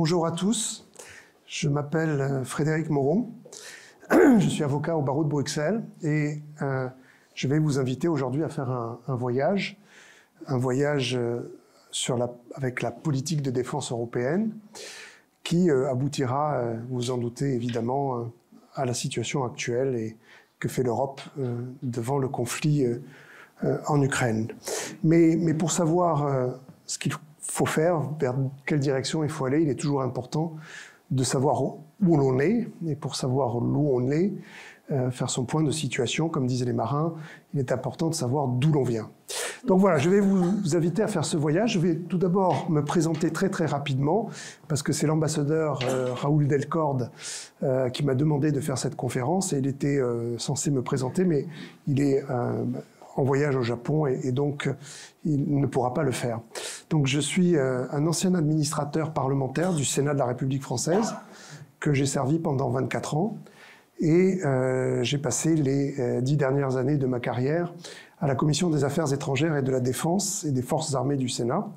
Bonjour à tous, je m'appelle Frédéric Moron, je suis avocat au barreau de Bruxelles et je vais vous inviter aujourd'hui à faire un voyage avec la politique de défense européenne qui aboutira, vous en doutez évidemment, à la situation actuelle et que fait l'Europe devant le conflit en Ukraine. Mais pour savoir ce qu'il faut faire, vers quelle direction il faut aller, il est toujours important de savoir où l'on est. Et pour savoir où on est, faire son point de situation, comme disaient les marins, il est important de savoir d'où l'on vient. Donc voilà, je vais vous inviter à faire ce voyage. Je vais tout d'abord me présenter très rapidement, parce que c'est l'ambassadeur Raoul Delcorde qui m'a demandé de faire cette conférence, et il était censé me présenter, mais il est en voyage au Japon, et donc il ne pourra pas le faire. Donc je suis un ancien administrateur parlementaire du Sénat de la République française, que j'ai servi pendant 24 ans, et j'ai passé les 10 dernières années de ma carrière à la Commission des Affaires étrangères et de la Défense et des Forces armées du Sénat,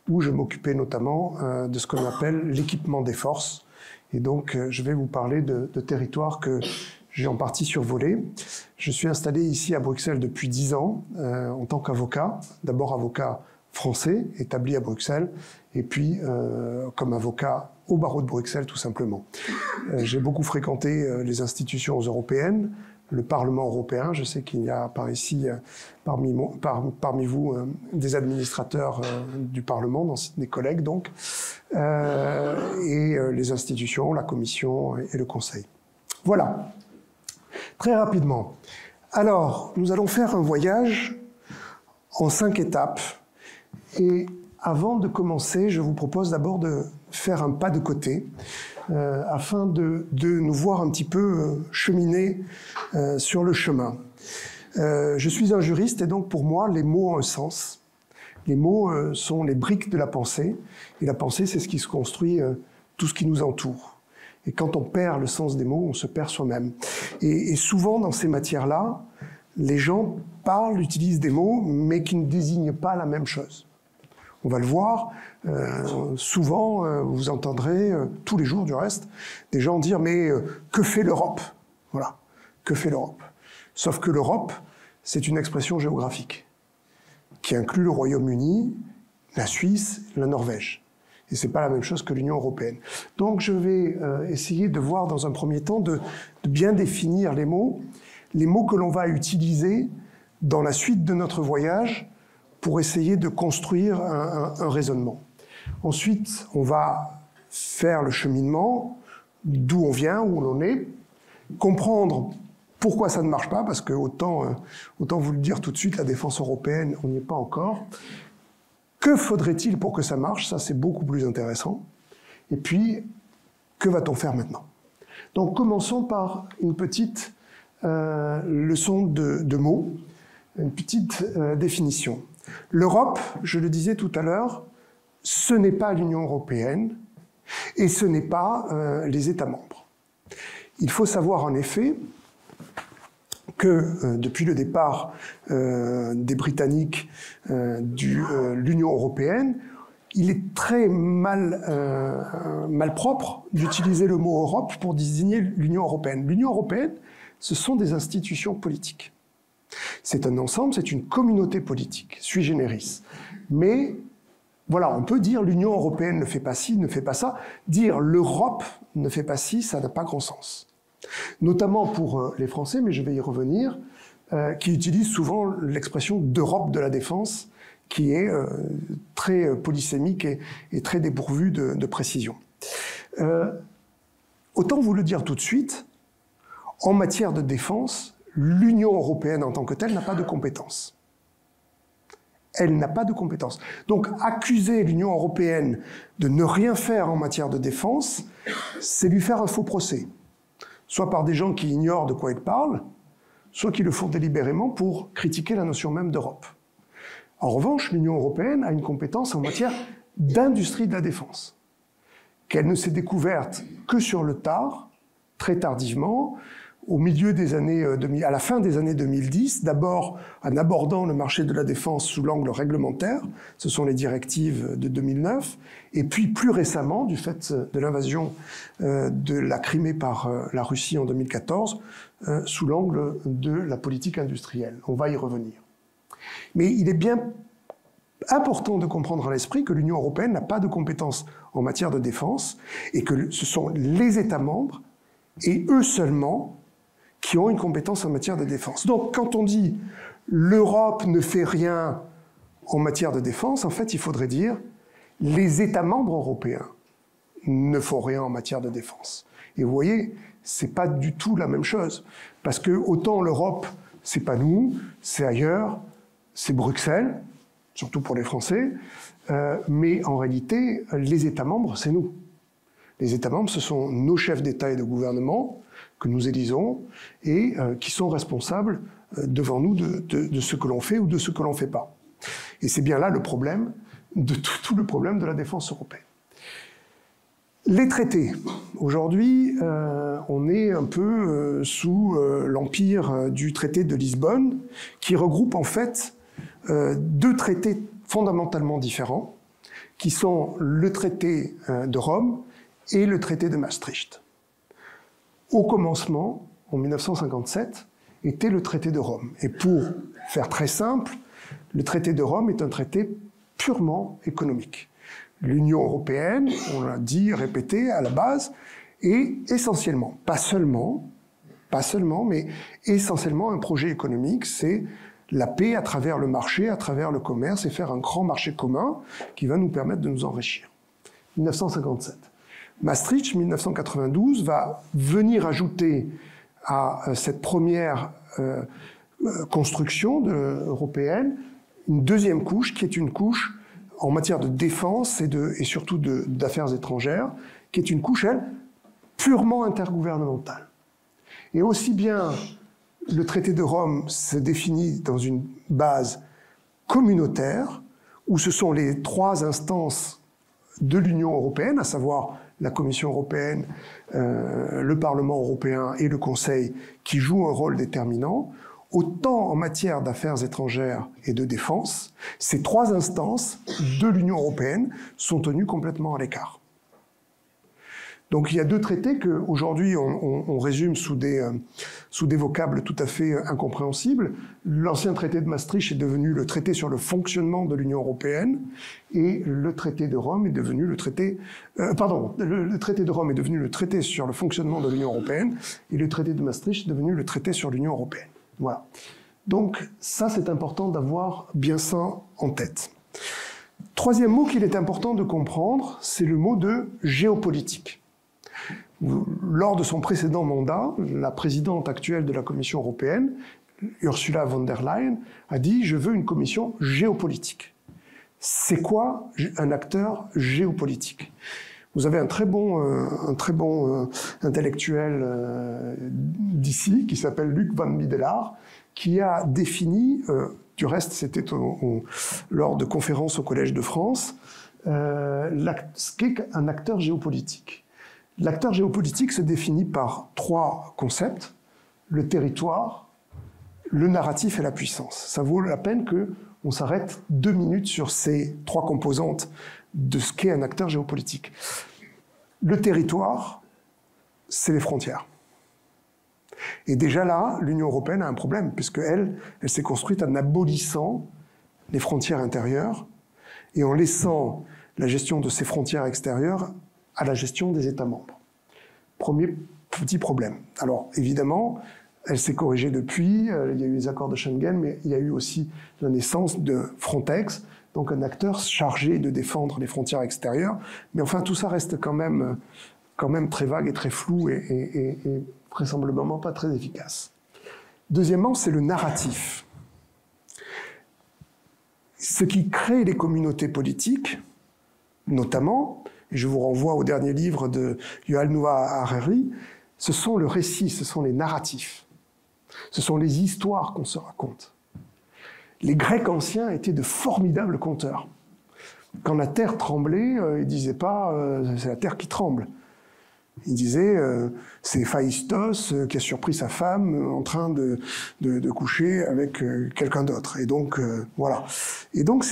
où je m'occupais notamment de ce qu'on appelle l'équipement des forces. Et donc je vais vous parler de territoires que j'ai en partie survolés. Je suis installé ici à Bruxelles depuis 10 ans en tant qu'avocat, d'abord avocat français, établi à Bruxelles, et puis comme avocat au barreau de Bruxelles, tout simplement. J'ai beaucoup fréquenté les institutions européennes, le Parlement européen. Je sais qu'il y a par ici, parmi vous, des administrateurs du Parlement, des collègues donc, et les institutions, la Commission et le Conseil. Voilà, très rapidement. Alors, nous allons faire un voyage en 5 étapes. Et avant de commencer, je vous propose d'abord de faire un pas de côté afin de nous voir un petit peu cheminer sur le chemin. Je suis un juriste et donc pour moi, les mots ont un sens. Les mots sont les briques de la pensée. Et la pensée, c'est ce qui se construit, tout ce qui nous entoure. Et quand on perd le sens des mots, on se perd soi-même. Et souvent, dans ces matières-là, les gens parlent, utilisent des mots, mais qui ne désignent pas la même chose. On va le voir, souvent, vous entendrez, tous les jours du reste, des gens dire « mais que fait l'Europe ?» Voilà, que fait l'Europe? Sauf que l'Europe, c'est une expression géographique qui inclut le Royaume-Uni, la Suisse, la Norvège. Et ce n'est pas la même chose que l'Union européenne. Donc je vais essayer de voir dans un premier temps, de bien définir les mots que l'on va utiliser dans la suite de notre voyage, pour essayer de construire un raisonnement. Ensuite, on va faire le cheminement, d'où on vient, où l'on est, comprendre pourquoi ça ne marche pas, parce que autant vous le dire tout de suite, la défense européenne, on n'y est pas encore. Que faudrait-il pour que ça marche? Ça, c'est beaucoup plus intéressant. Et puis, que va-t-on faire maintenant? Donc, commençons par une petite leçon de mots, une petite définition. L'Europe, je le disais tout à l'heure, ce n'est pas l'Union européenne et ce n'est pas les États membres. Il faut savoir en effet que depuis le départ des Britanniques de l'Union européenne, il est très malpropre d'utiliser le mot Europe pour désigner l'Union européenne. L'Union européenne, ce sont des institutions politiques. C'est un ensemble, c'est une communauté politique, sui generis. Mais voilà, on peut dire l'Union européenne ne fait pas ci, ne fait pas ça. Dire l'Europe ne fait pas ci, ça n'a pas grand sens. Notamment pour les Français, mais je vais y revenir, qui utilisent souvent l'expression d'Europe de la défense, qui est très polysémique et très dépourvue de précision. Autant vous le dire tout de suite, en matière de défense, l'Union européenne en tant que telle n'a pas de compétences. Elle n'a pas de compétences. Donc accuser l'Union européenne de ne rien faire en matière de défense, c'est lui faire un faux procès. Soit par des gens qui ignorent de quoi ils parlent, soit qui le font délibérément pour critiquer la notion même d'Europe. En revanche, l'Union européenne a une compétence en matière d'industrie de la défense, qu'elle ne s'est découverte que sur le tard, très tardivement, au milieu des années à la fin des années 2010, d'abord en abordant le marché de la défense sous l'angle réglementaire, ce sont les directives de 2009, et puis plus récemment, du fait de l'invasion de la Crimée par la Russie en 2014, sous l'angle de la politique industrielle. On va y revenir. Mais il est bien important de comprendre à l'esprit que l'Union européenne n'a pas de compétences en matière de défense et que ce sont les États membres et eux seulement qui ont une compétence en matière de défense. Donc quand on dit l'Europe ne fait rien en matière de défense, en fait il faudrait dire les États membres européens ne font rien en matière de défense. Et vous voyez, c'est pas du tout la même chose. Parce que autant l'Europe, c'est pas nous, c'est ailleurs, c'est Bruxelles, surtout pour les Français, mais en réalité, les États membres, c'est nous. Les États membres, ce sont nos chefs d'État et de gouvernement que nous élisons et qui sont responsables devant nous de ce que l'on fait ou de ce que l'on ne fait pas. Et c'est bien là le problème, tout le problème de la défense européenne. Les traités. Aujourd'hui, on est un peu sous l'empire du traité de Lisbonne, qui regroupe en fait deux traités fondamentalement différents, qui sont le traité de Rome et le traité de Maastricht. Au commencement, en 1957, était le traité de Rome. Et pour faire très simple, le traité de Rome est un traité purement économique. L'Union européenne, on l'a dit, répété à la base, est essentiellement, pas seulement, mais essentiellement un projet économique, c'est la paix à travers le marché, à travers le commerce, et faire un grand marché commun qui va nous permettre de nous enrichir. 1957. Maastricht, 1992, va venir ajouter à cette première construction européenne une deuxième couche, qui est une couche en matière de défense et surtout d'affaires étrangères, qui est une couche, elle, purement intergouvernementale. Et aussi bien le traité de Rome se définit dans une base communautaire, où ce sont les trois instances de l'Union européenne, à savoir la Commission européenne, le Parlement européen et le Conseil, qui jouent un rôle déterminant, autant en matière d'affaires étrangères et de défense, ces trois instances de l'Union européenne sont tenues complètement à l'écart. Donc il y a deux traités qu'aujourd'hui on résume sous des vocables tout à fait incompréhensibles. L'ancien traité de Maastricht est devenu le traité sur le fonctionnement de l'Union européenne et le traité de Rome est devenu le traité... le traité de Rome est devenu le traité sur le fonctionnement de l'Union européenne et le traité de Maastricht est devenu le traité sur l'Union européenne. Voilà. Donc ça, c'est important d'avoir bien ça en tête. Troisième mot qu'il est important de comprendre, c'est le mot de géopolitique. Lors de son précédent mandat, la présidente actuelle de la Commission européenne, Ursula von der Leyen, a dit « Je veux une commission géopolitique ». C'est quoi un acteur géopolitique ? Vous avez un très bon intellectuel d'ici, qui s'appelle Luc van Middelaar, qui a défini, du reste c'était lors de conférences au Collège de France, ce qu'est un acteur géopolitique. L'acteur géopolitique se définit par trois concepts, le territoire, le narratif et la puissance. Ça vaut la peine qu'on s'arrête 2 minutes sur ces trois composantes de ce qu'est un acteur géopolitique. Le territoire, c'est les frontières. Et déjà là, l'Union européenne a un problème, puisqu'elle s'est construite en abolissant les frontières intérieures et en laissant la gestion de ces frontières extérieures à la gestion des États membres. Premier petit problème. Alors, évidemment, elle s'est corrigée depuis, il y a eu les accords de Schengen, mais il y a eu aussi la naissance de Frontex, donc un acteur chargé de défendre les frontières extérieures. Mais enfin, tout ça reste quand même très vague et très flou et vraisemblablement pas très efficace. Deuxièmement, c'est le narratif. Ce qui crée les communautés politiques, notamment, et je vous renvoie au dernier livre de Yuval Noah Harari, ce sont le récit, ce sont les narratifs. Ce sont les histoires qu'on se raconte. Les Grecs anciens étaient de formidables conteurs. Quand la terre tremblait, ils ne disaient pas « c'est la terre qui tremble ». Il disait c'est Héphaïstos qui a surpris sa femme en train de coucher avec quelqu'un d'autre. Et donc, voilà. Et donc,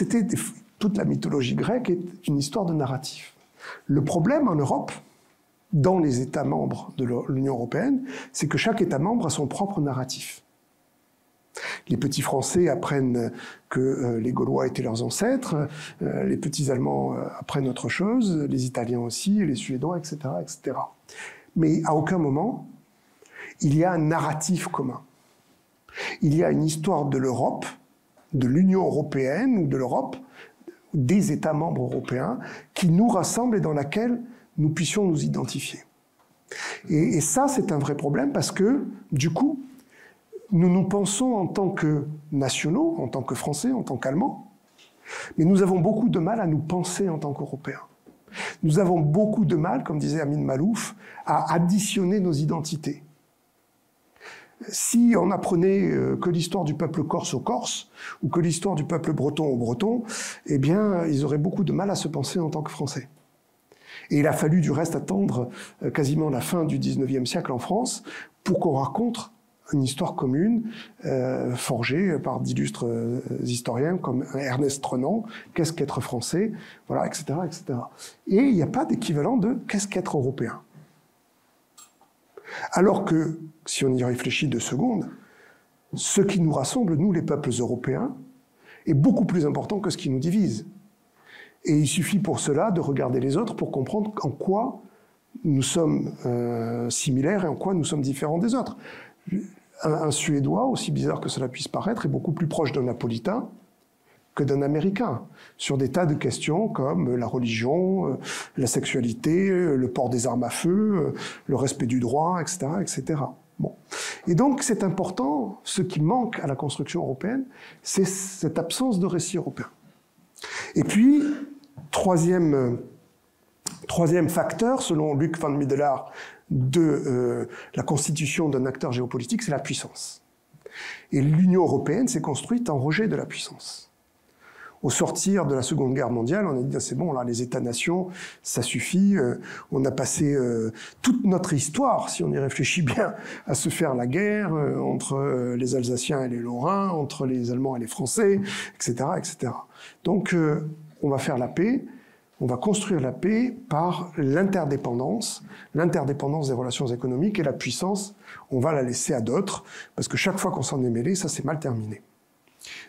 toute la mythologie grecque est une histoire de narratif. Le problème en Europe, dans les États membres de l'Union européenne, c'est que chaque État membre a son propre narratif. Les petits Français apprennent que les Gaulois étaient leurs ancêtres, les petits Allemands apprennent autre chose, les Italiens aussi, les Suédois, etc., etc. Mais à aucun moment, il y a un narratif commun. Il y a une histoire de l'Europe, de l'Union européenne ou de l'Europe, des États membres européens, qui nous rassemble et dans laquelle nous puissions nous identifier. Et ça, c'est un vrai problème parce que, du coup, nous nous pensons en tant que nationaux, en tant que Français, en tant qu'Allemands, mais nous avons beaucoup de mal à nous penser en tant qu'Européens. Nous avons beaucoup de mal, comme disait Amin Malouf, à additionner nos identités. Si on apprenait que l'histoire du peuple corse aux Corses, ou que l'histoire du peuple breton aux Bretons, eh bien, ils auraient beaucoup de mal à se penser en tant que Français. Et il a fallu du reste attendre quasiment la fin du XIXe siècle en France pour qu'on raconte une histoire commune forgée par d'illustres historiens comme Ernest Renan, qu'est-ce qu'être français, voilà, etc., etc. Et il n'y a pas d'équivalent de qu'est-ce qu'être européen. Alors que, si on y réfléchit 2 secondes, ce qui nous rassemble, nous les peuples européens, est beaucoup plus important que ce qui nous divise. Et il suffit pour cela de regarder les autres pour comprendre en quoi nous sommes similaires et en quoi nous sommes différents des autres. Un Suédois, aussi bizarre que cela puisse paraître, est beaucoup plus proche d'un Napolitain que d'un Américain, sur des tas de questions comme la religion, la sexualité, le port des armes à feu, le respect du droit, etc., etc. Bon. Et donc c'est important, ce qui manque à la construction européenne, c'est cette absence de récit européen. Et puis, troisième facteur, selon Luc van Middelaar, de la constitution d'un acteur géopolitique, c'est la puissance. Et l'Union européenne s'est construite en rejet de la puissance. Au sortir de la Seconde Guerre mondiale, on a dit c'est bon, là, les États-nations, ça suffit. On a passé toute notre histoire, si on y réfléchit bien, à se faire la guerre entre les Alsaciens et les Lorrains, entre les Allemands et les Français, etc., etc. Donc, on va faire la paix. On va construire la paix par l'interdépendance des relations économiques, et la puissance, on va la laisser à d'autres, parce que chaque fois qu'on s'en est mêlé, ça s'est mal terminé.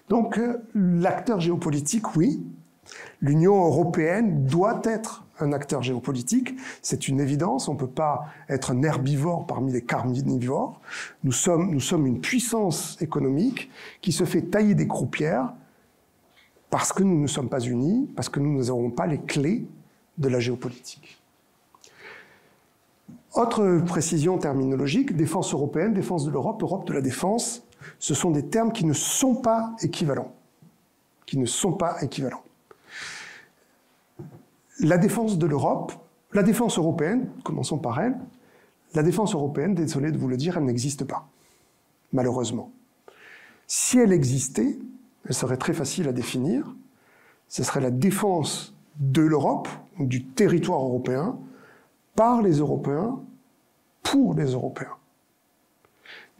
Donc, l'acteur géopolitique, oui, l'Union européenne doit être un acteur géopolitique, c'est une évidence, on ne peut pas être un herbivore parmi les carnivores. Nous sommes une puissance économique qui se fait tailler des croupières parce que nous ne sommes pas unis, parce que nous n'avons pas les clés de la géopolitique. Autre précision terminologique, défense européenne, défense de l'Europe, Europe de la défense, ce sont des termes qui ne sont pas équivalents. Qui ne sont pas équivalents. La défense de l'Europe, la défense européenne, commençons par elle, la défense européenne, désolé de vous le dire, elle n'existe pas, malheureusement. Si elle existait, elle serait très facile à définir, ce serait la défense de l'Europe, du territoire européen, par les Européens, pour les Européens.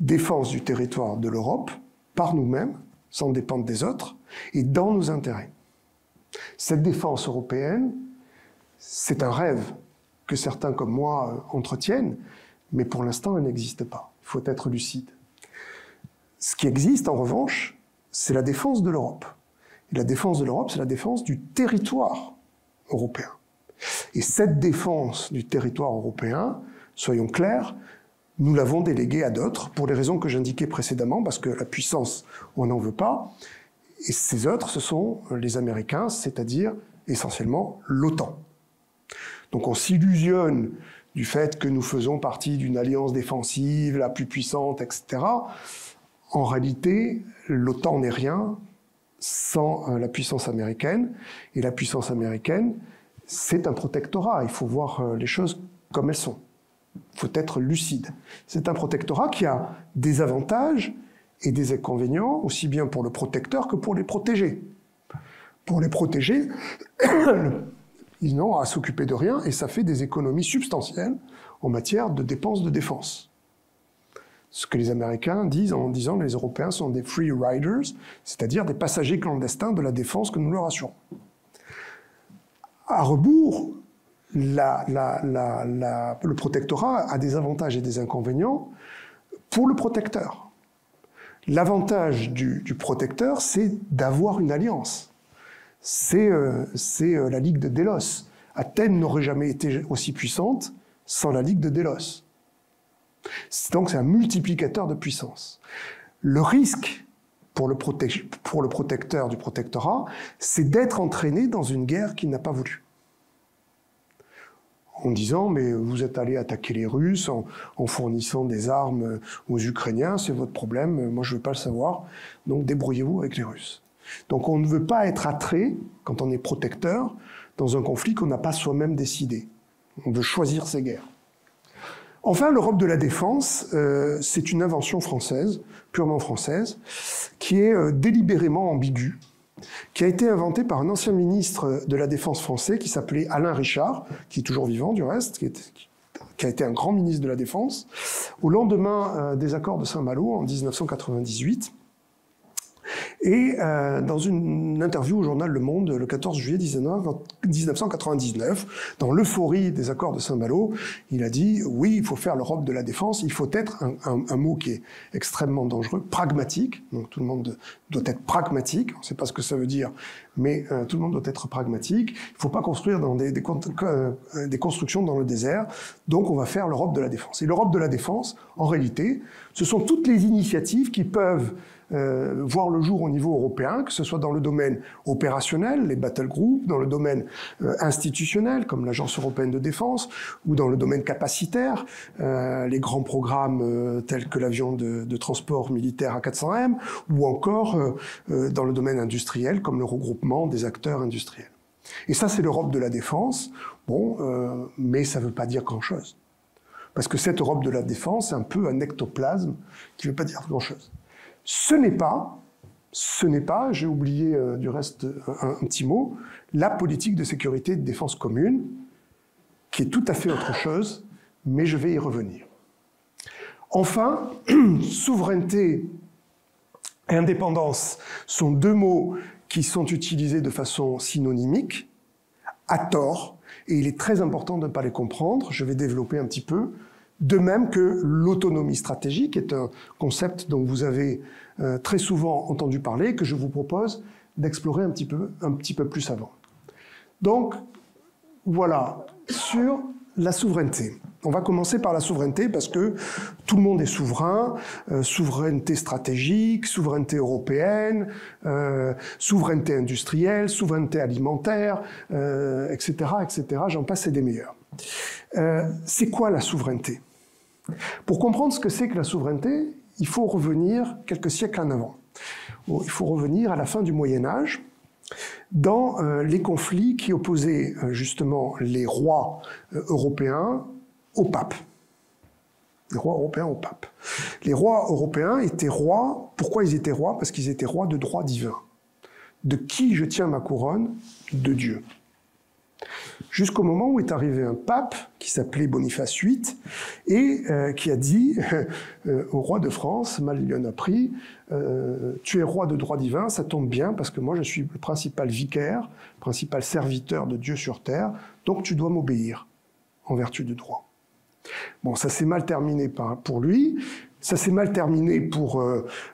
Défense du territoire de l'Europe, par nous-mêmes, sans dépendre des autres, et dans nos intérêts. Cette défense européenne, c'est un rêve que certains comme moi entretiennent, mais pour l'instant, elle n'existe pas. Il faut être lucide. Ce qui existe, en revanche, c'est la défense de l'Europe. Et la défense de l'Europe, c'est la défense du territoire européen. Et cette défense du territoire européen, soyons clairs, nous l'avons déléguée à d'autres, pour les raisons que j'indiquais précédemment, parce que la puissance, on n'en veut pas. Et ces autres, ce sont les Américains, c'est-à-dire essentiellement l'OTAN. Donc on s'illusionne du fait que nous faisons partie d'une alliance défensive, la plus puissante, etc. En réalité, l'OTAN n'est rien sans la puissance américaine. Et la puissance américaine, c'est un protectorat. Il faut voir les choses comme elles sont. Il faut être lucide. C'est un protectorat qui a des avantages et des inconvénients, aussi bien pour le protecteur que pour les protégés. Pour les protégés, ils n'ont à s'occuper de rien et ça fait des économies substantielles en matière de dépenses de défense. Ce que les Américains disent en disant que les Européens sont des free riders, c'est-à-dire des passagers clandestins de la défense que nous leur assurons. À rebours, le protectorat a des avantages et des inconvénients pour le protecteur. L'avantage du protecteur, c'est d'avoir une alliance. C'est la Ligue de Délos. Athènes n'aurait jamais été aussi puissante sans la Ligue de Délos. Donc c'est un multiplicateur de puissance. Le risque pour le protecteur du protectorat, c'est d'être entraîné dans une guerre qu'il n'a pas voulu. En disant, mais vous êtes allé attaquer les Russes en fournissant des armes aux Ukrainiens, c'est votre problème, moi je ne veux pas le savoir, donc débrouillez-vous avec les Russes. Donc on ne veut pas être attrait, quand on est protecteur, dans un conflit qu'on n'a pas soi-même décidé. On veut choisir ses guerres. Enfin, l'Europe de la défense, c'est une invention française, purement française, qui est délibérément ambiguë, qui a été inventée par un ancien ministre de la Défense français qui s'appelait Alain Richard, qui est toujours vivant du reste, qui a été un grand ministre de la Défense, au lendemain des accords de Saint-Malo en 1998. Et dans une interview au journal Le Monde, le 14 juillet 1999, dans l'euphorie des accords de Saint-Malo, il a dit « Oui, il faut faire l'Europe de la défense, il faut être, un mot qui est extrêmement dangereux, pragmatique ». Donc tout le monde doit être pragmatique, on ne sait pas ce que ça veut dire, mais tout le monde doit être pragmatique. Il ne faut pas construire dans des constructions dans le désert, donc on va faire l'Europe de la défense. Et l'Europe de la défense, en réalité, ce sont toutes les initiatives qui peuvent voir le jour au niveau européen, que ce soit dans le domaine opérationnel, les battle groups, dans le domaine institutionnel, comme l'Agence européenne de défense, ou dans le domaine capacitaire, les grands programmes tels que l'avion de transport militaire A400M, ou encore dans le domaine industriel, comme le regroupement des acteurs industriels. Et ça, c'est l'Europe de la défense, bon, mais ça ne veut pas dire grand-chose. Parce que cette Europe de la défense, c'est un peu un ectoplasme qui ne veut pas dire grand-chose. Ce n'est pas, j'ai oublié du reste un petit mot, la politique de sécurité et de défense commune, qui est tout à fait autre chose, mais je vais y revenir. Enfin, souveraineté et indépendance sont deux mots qui sont utilisés de façon synonymique, à tort, et il est très important de ne pas les comprendre, je vais développer un petit peu. De même que l'autonomie stratégique est un concept dont vous avez très souvent entendu parler, que je vous propose d'explorer un petit peu plus avant. Donc, voilà, sur la souveraineté. On va commencer par la souveraineté parce que tout le monde est souverain, souveraineté stratégique, souveraineté européenne, souveraineté industrielle, souveraineté alimentaire, etc., etc., j'en passe et des meilleurs. C'est quoi la souveraineté ? Pour comprendre ce que c'est que la souveraineté, il faut revenir quelques siècles en avant. Il faut revenir à la fin du Moyen-Âge, dans les conflits qui opposaient justement les rois européens au pape. Les rois européens au pape. Les rois européens étaient rois. Pourquoi ils étaient rois ? Parce qu'ils étaient rois de droit divin. De qui je tiens ma couronne ? De Dieu. Jusqu'au moment où est arrivé un pape qui s'appelait Boniface VIII et qui a dit au roi de France, mal il lui en a pris, tu es roi de droit divin, ça tombe bien parce que moi je suis le principal vicaire, principal serviteur de Dieu sur terre, donc tu dois m'obéir en vertu du droit. Bon, ça s'est mal terminé pour lui. Ça s'est mal terminé pour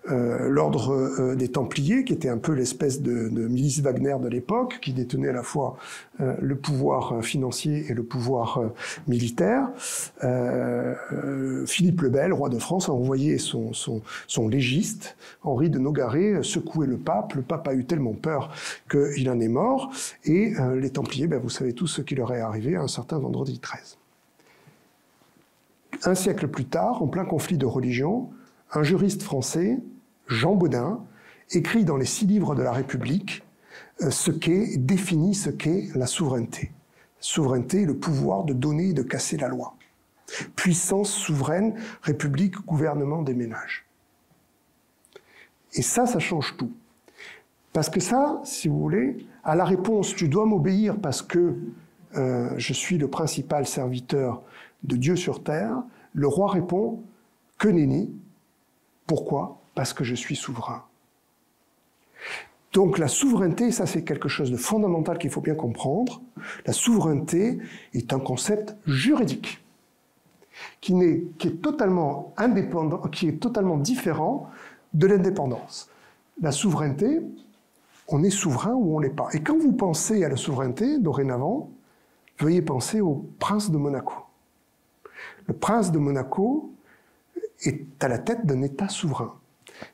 l'ordre des Templiers, qui était un peu l'espèce de milice Wagner de l'époque, qui détenait à la fois le pouvoir financier et le pouvoir militaire. Philippe le Bel, roi de France, a envoyé son légiste, Henri de Nogaret, secouer le pape. Le pape a eu tellement peur qu'il en est mort. Et les Templiers, ben, vous savez tous ce qui leur est arrivé un certain vendredi 13. Un siècle plus tard, en plein conflit de religion, un juriste français, Jean Bodin, écrit dans les 6 livres de la République définit ce qu'est la souveraineté. Souveraineté, le pouvoir de donner et de casser la loi. Puissance souveraine, république, gouvernement des ménages. Et ça change tout. Parce que ça, si vous voulez, à la réponse « tu dois m'obéir parce que je suis le principal serviteur de Dieu sur terre, le roi répond « Que nenni ?» Pourquoi? Parce que je suis souverain. Donc la souveraineté, ça c'est quelque chose de fondamental qu'il faut bien comprendre. La souveraineté est un concept juridique qui est totalement indépendant, qui est totalement différent de l'indépendance. La souveraineté, on est souverain ou on ne l'est pas. Et quand vous pensez à la souveraineté, dorénavant, veuillez penser au prince de Monaco. Le prince de Monaco est à la tête d'un État souverain.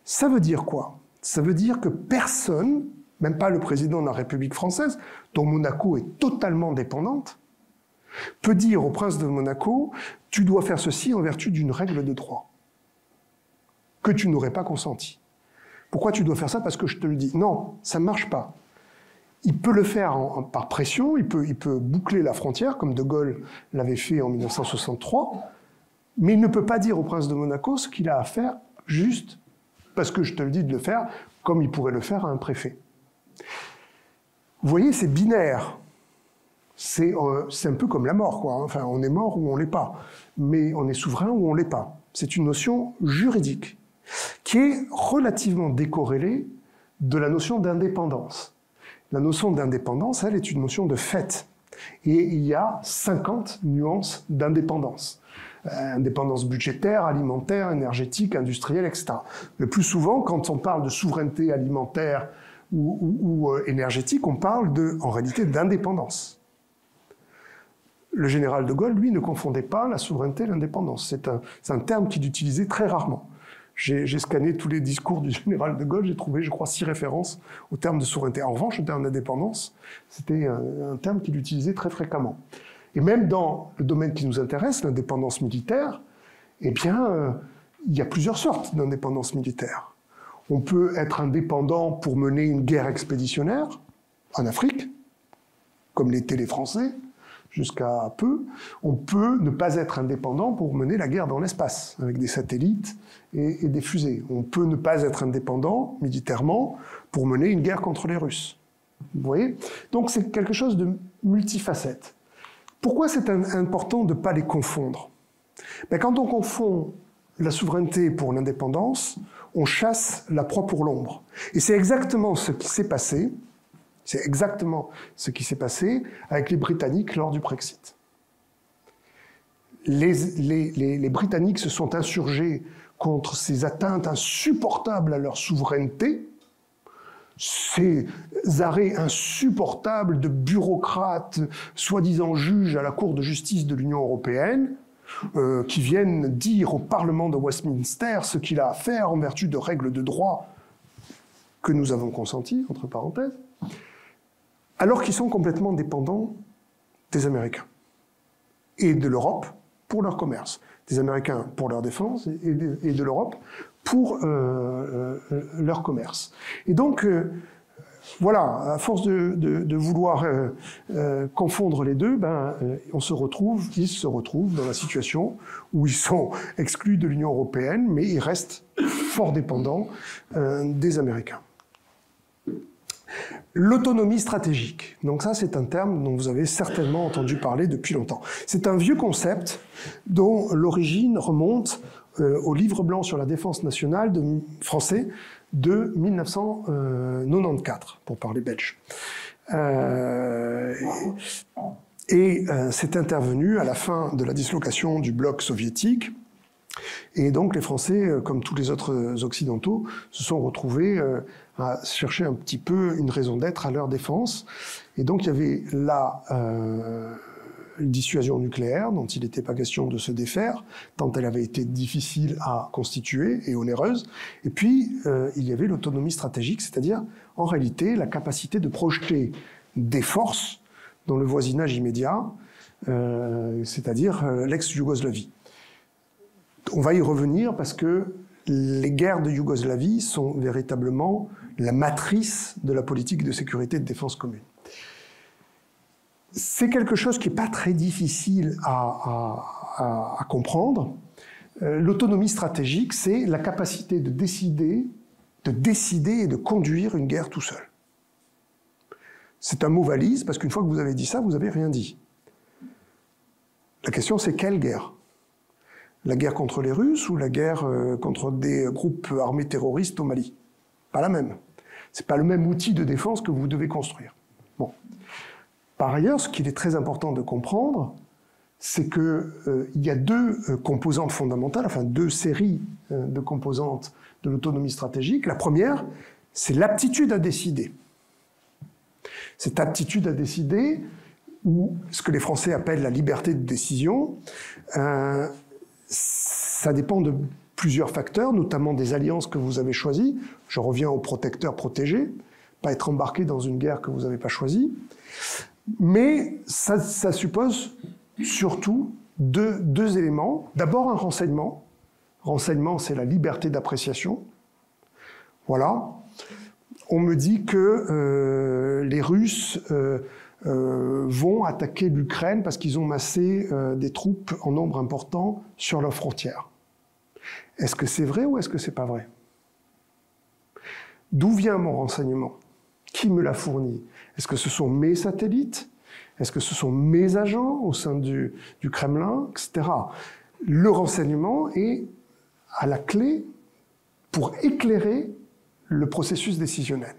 Ça veut dire quoi? Ça veut dire que personne, même pas le président de la République française, dont Monaco est totalement dépendante, peut dire au prince de Monaco « tu dois faire ceci en vertu d'une règle de droit que tu n'aurais pas consenti ». Pourquoi tu dois faire ça? Parce que je te le dis. Non, ça ne marche pas. Il peut le faire par pression, il peut boucler la frontière, comme De Gaulle l'avait fait en 1963, mais il ne peut pas dire au prince de Monaco ce qu'il a à faire juste parce que je te le dis de le faire, comme il pourrait le faire à un préfet. Vous voyez, c'est binaire. C'est un peu comme la mort, quoi. Enfin, on est mort ou on ne l'est pas. Mais on est souverain ou on ne l'est pas. C'est une notion juridique qui est relativement décorrélée de la notion d'indépendance. La notion d'indépendance, elle, est une notion de fait. Et il y a 50 nuances d'indépendance. Indépendance budgétaire, alimentaire, énergétique, industrielle, etc. Le plus souvent, quand on parle de souveraineté alimentaire ou énergétique, on parle en réalité d'indépendance. Le général de Gaulle, lui, ne confondait pas la souveraineté et l'indépendance. C'est un terme qu'il utilisait très rarement. J'ai scanné tous les discours du général de Gaulle, j'ai trouvé, je crois, 6 références au terme de souveraineté. En revanche, le terme d'indépendance, c'était un terme qu'il utilisait très fréquemment. Et même dans le domaine qui nous intéresse, l'indépendance militaire, eh bien, il y a plusieurs sortes d'indépendance militaire. On peut être indépendant pour mener une guerre expéditionnaire en Afrique, comme l'étaient les Français, jusqu'à peu. On peut ne pas être indépendant pour mener la guerre dans l'espace, avec des satellites et des fusées. On peut ne pas être indépendant, militairement, pour mener une guerre contre les Russes. Vous voyez? Donc c'est quelque chose de multifacette. Pourquoi c'est important de ne pas les confondre? Ben, quand on confond la souveraineté pour l'indépendance, on chasse la proie pour l'ombre. Et c'est exactement ce qui s'est passé. C'est exactement ce qui s'est passé avec les Britanniques lors du Brexit. Les Britanniques se sont insurgés contre ces atteintes insupportables à leur souveraineté, ces arrêts insupportables de bureaucrates, soi-disant juges à la Cour de justice de l'Union européenne, qui viennent dire au Parlement de Westminster ce qu'il a à faire en vertu de règles de droit que nous avons consenties, entre parenthèses, alors qu'ils sont complètement dépendants des Américains et de l'Europe pour leur commerce, des Américains pour leur défense et de l'Europe pour leur commerce. Et donc, voilà, à force de vouloir confondre les deux, ils se retrouvent dans la situation où ils sont exclus de l'Union européenne, mais ils restent fort dépendants des Américains. L'autonomie stratégique. Donc ça, c'est un terme dont vous avez certainement entendu parler depuis longtemps. C'est un vieux concept dont l'origine remonte au livre blanc sur la défense nationale français de 1994, pour parler belge. C'est intervenu à la fin de la dislocation du bloc soviétique. Et donc les Français, comme tous les autres Occidentaux, se sont retrouvés à chercher un petit peu une raison d'être à leur défense. Et donc il y avait là une dissuasion nucléaire dont il n'était pas question de se défaire, tant elle avait été difficile à constituer et onéreuse. Et puis il y avait l'autonomie stratégique, c'est-à-dire en réalité la capacité de projeter des forces dans le voisinage immédiat, c'est-à-dire l'ex-Yougoslavie. On va y revenir parce que les guerres de Yougoslavie sont véritablement la matrice de la politique de sécurité et de défense commune. C'est quelque chose qui n'est pas très difficile à comprendre. L'autonomie stratégique, c'est la capacité de décider et de conduire une guerre tout seul. C'est un mot valise parce qu'une fois que vous avez dit ça, vous n'avez rien dit. La question, c'est quelle guerre? La guerre contre les Russes ou la guerre contre des groupes armés terroristes au Mali? Pas la même. C'est pas le même outil de défense que vous devez construire. Bon. Par ailleurs, ce qu'il est très important de comprendre, c'est qu'il y a deux composantes fondamentales, enfin deux séries de composantes de l'autonomie stratégique. La première, c'est l'aptitude à décider. Cette aptitude à décider, ou ce que les Français appellent la liberté de décision, ça dépend de plusieurs facteurs, notamment des alliances que vous avez choisies. Je reviens au protecteur protégé, pas être embarqué dans une guerre que vous n'avez pas choisie. Mais ça suppose surtout deux éléments. D'abord un renseignement. Renseignement, c'est la liberté d'appréciation. Voilà. On me dit que les Russes vont attaquer l'Ukraine parce qu'ils ont massé des troupes en nombre important sur leurs frontières. Est-ce que c'est vrai ou est-ce que c'est pas vrai? D'où vient mon renseignement? Qui me l'a fourni? Est-ce que ce sont mes satellites? Est-ce que ce sont mes agents au sein du Kremlin, etc. Le renseignement est à la clé pour éclairer le processus décisionnel.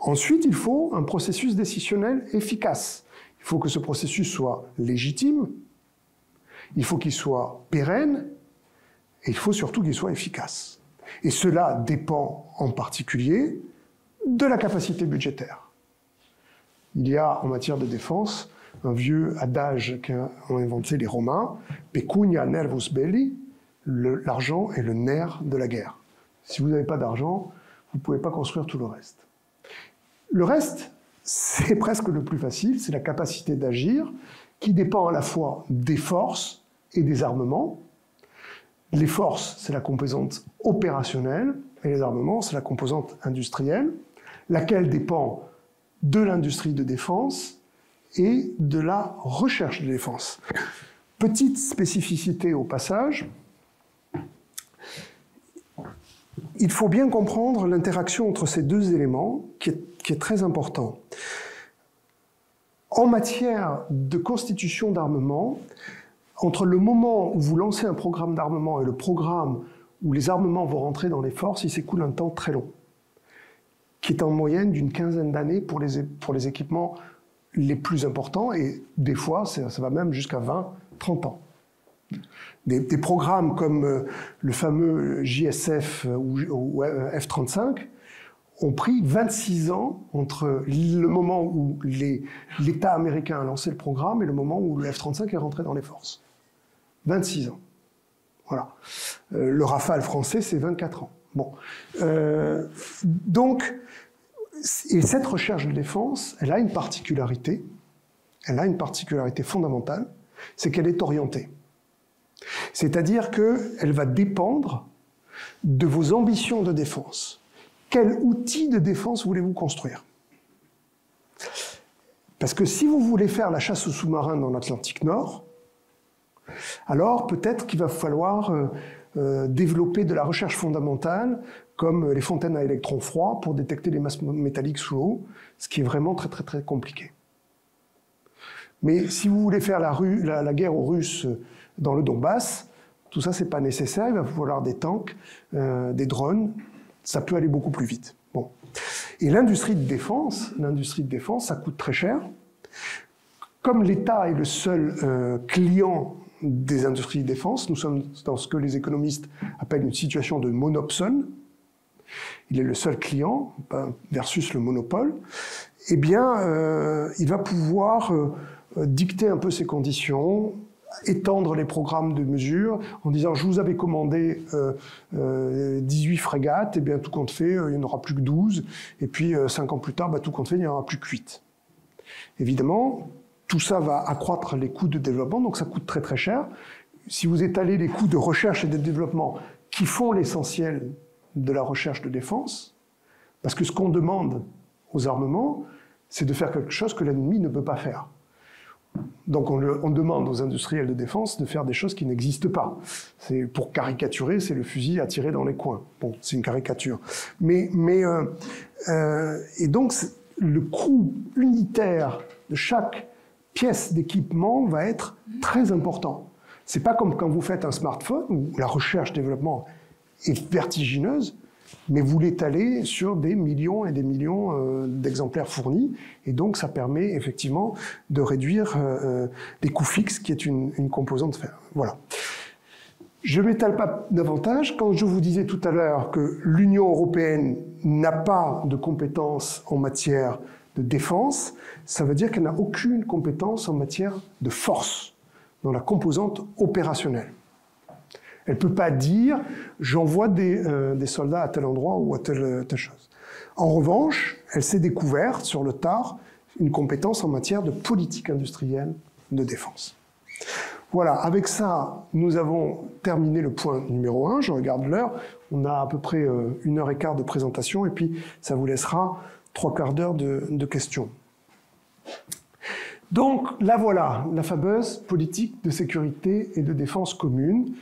Ensuite, il faut un processus décisionnel efficace. Il faut que ce processus soit légitime, il faut qu'il soit pérenne, et il faut surtout qu'il soit efficace. Et cela dépend en particulier de la capacité budgétaire. Il y a en matière de défense un vieux adage qu'ont inventé les Romains, pecunia nervus belli, l'argent est le nerf de la guerre. Si vous n'avez pas d'argent, vous ne pouvez pas construire tout le reste. Le reste, c'est presque le plus facile, c'est la capacité d'agir qui dépend à la fois des forces et des armements. Les forces, c'est la composante opérationnelle, et les armements, c'est la composante industrielle, laquelle dépend de l'industrie de défense et de la recherche de défense. Petite spécificité au passage, il faut bien comprendre l'interaction entre ces deux éléments qui est très important. En matière de constitution d'armement, entre le moment où vous lancez un programme d'armement et le programme où les armements vont rentrer dans les forces, il s'écoule un temps très long, qui est en moyenne d'une quinzaine d'années pour les équipements les plus importants, et des fois, ça va même jusqu'à 20-30 ans. Des programmes comme le fameux JSF ou F-35 ont pris 26 ans entre le moment où l'État américain a lancé le programme et le moment où le F-35 est rentré dans les forces. 26 ans. Voilà. Le Rafale français, c'est 24 ans. Bon. Donc, et cette recherche de défense, elle a une particularité fondamentale, c'est qu'elle est orientée. C'est-à-dire qu'elle va dépendre de vos ambitions de défense. Quel outil de défense voulez-vous construire? Parce que si vous voulez faire la chasse aux sous-marins dans l'Atlantique Nord, alors peut-être qu'il va falloir développer de la recherche fondamentale, comme les fontaines à électrons froids pour détecter les masses métalliques sous l'eau, ce qui est vraiment très très très compliqué. Mais si vous voulez faire la guerre aux Russes dans le Donbass, tout ça c'est pas nécessaire, il va falloir des tanks, des drones, ça peut aller beaucoup plus vite. Bon. Et l'industrie de défense, ça coûte très cher. Comme l'État est le seul client des industries de défense, nous sommes dans ce que les économistes appellent une situation de monopsone. Il est le seul client versus le monopole. Eh bien, il va pouvoir dicter un peu ses conditions, étendre les programmes de mesure en disant « je vous avais commandé 18 frégates, et bien tout compte fait, il n'y en aura plus que 12, et puis 5 ans plus tard, tout compte fait, il n'y en aura plus que 8. » Évidemment, tout ça va accroître les coûts de développement, donc ça coûte très très cher. Si vous étalez les coûts de recherche et de développement qui font l'essentiel de la recherche de défense, parce que ce qu'on demande aux armements, c'est de faire quelque chose que l'ennemi ne peut pas faire. Donc on demande aux industriels de défense de faire des choses qui n'existent pas. Pour caricaturer, c'est le fusil à tirer dans les coins. Bon, c'est une caricature. Et donc le coût unitaire de chaque pièce d'équipement va être très important. C'est pas comme quand vous faites un smartphone où la recherche-développement est vertigineuse, mais vous l'étalez sur des millions et des millions d'exemplaires fournis, et donc ça permet effectivement de réduire les coûts fixes, qui est une composante. Voilà. Je ne m'étale pas davantage. Quand je vous disais tout à l'heure que l'Union européenne n'a pas de compétences en matière de défense, ça veut dire qu'elle n'a aucune compétence en matière de force, dans la composante opérationnelle. Elle ne peut pas dire « j'envoie des soldats à tel endroit ou à telle chose ». En revanche, elle s'est découverte sur le tard une compétence en matière de politique industrielle de défense. Voilà, avec ça, nous avons terminé le point numéro 1. Je regarde l'heure. On a à peu près 1h15 de présentation et puis ça vous laissera 3/4 d'heure de questions. Donc, là voilà, la fameuse politique de sécurité et de défense commune.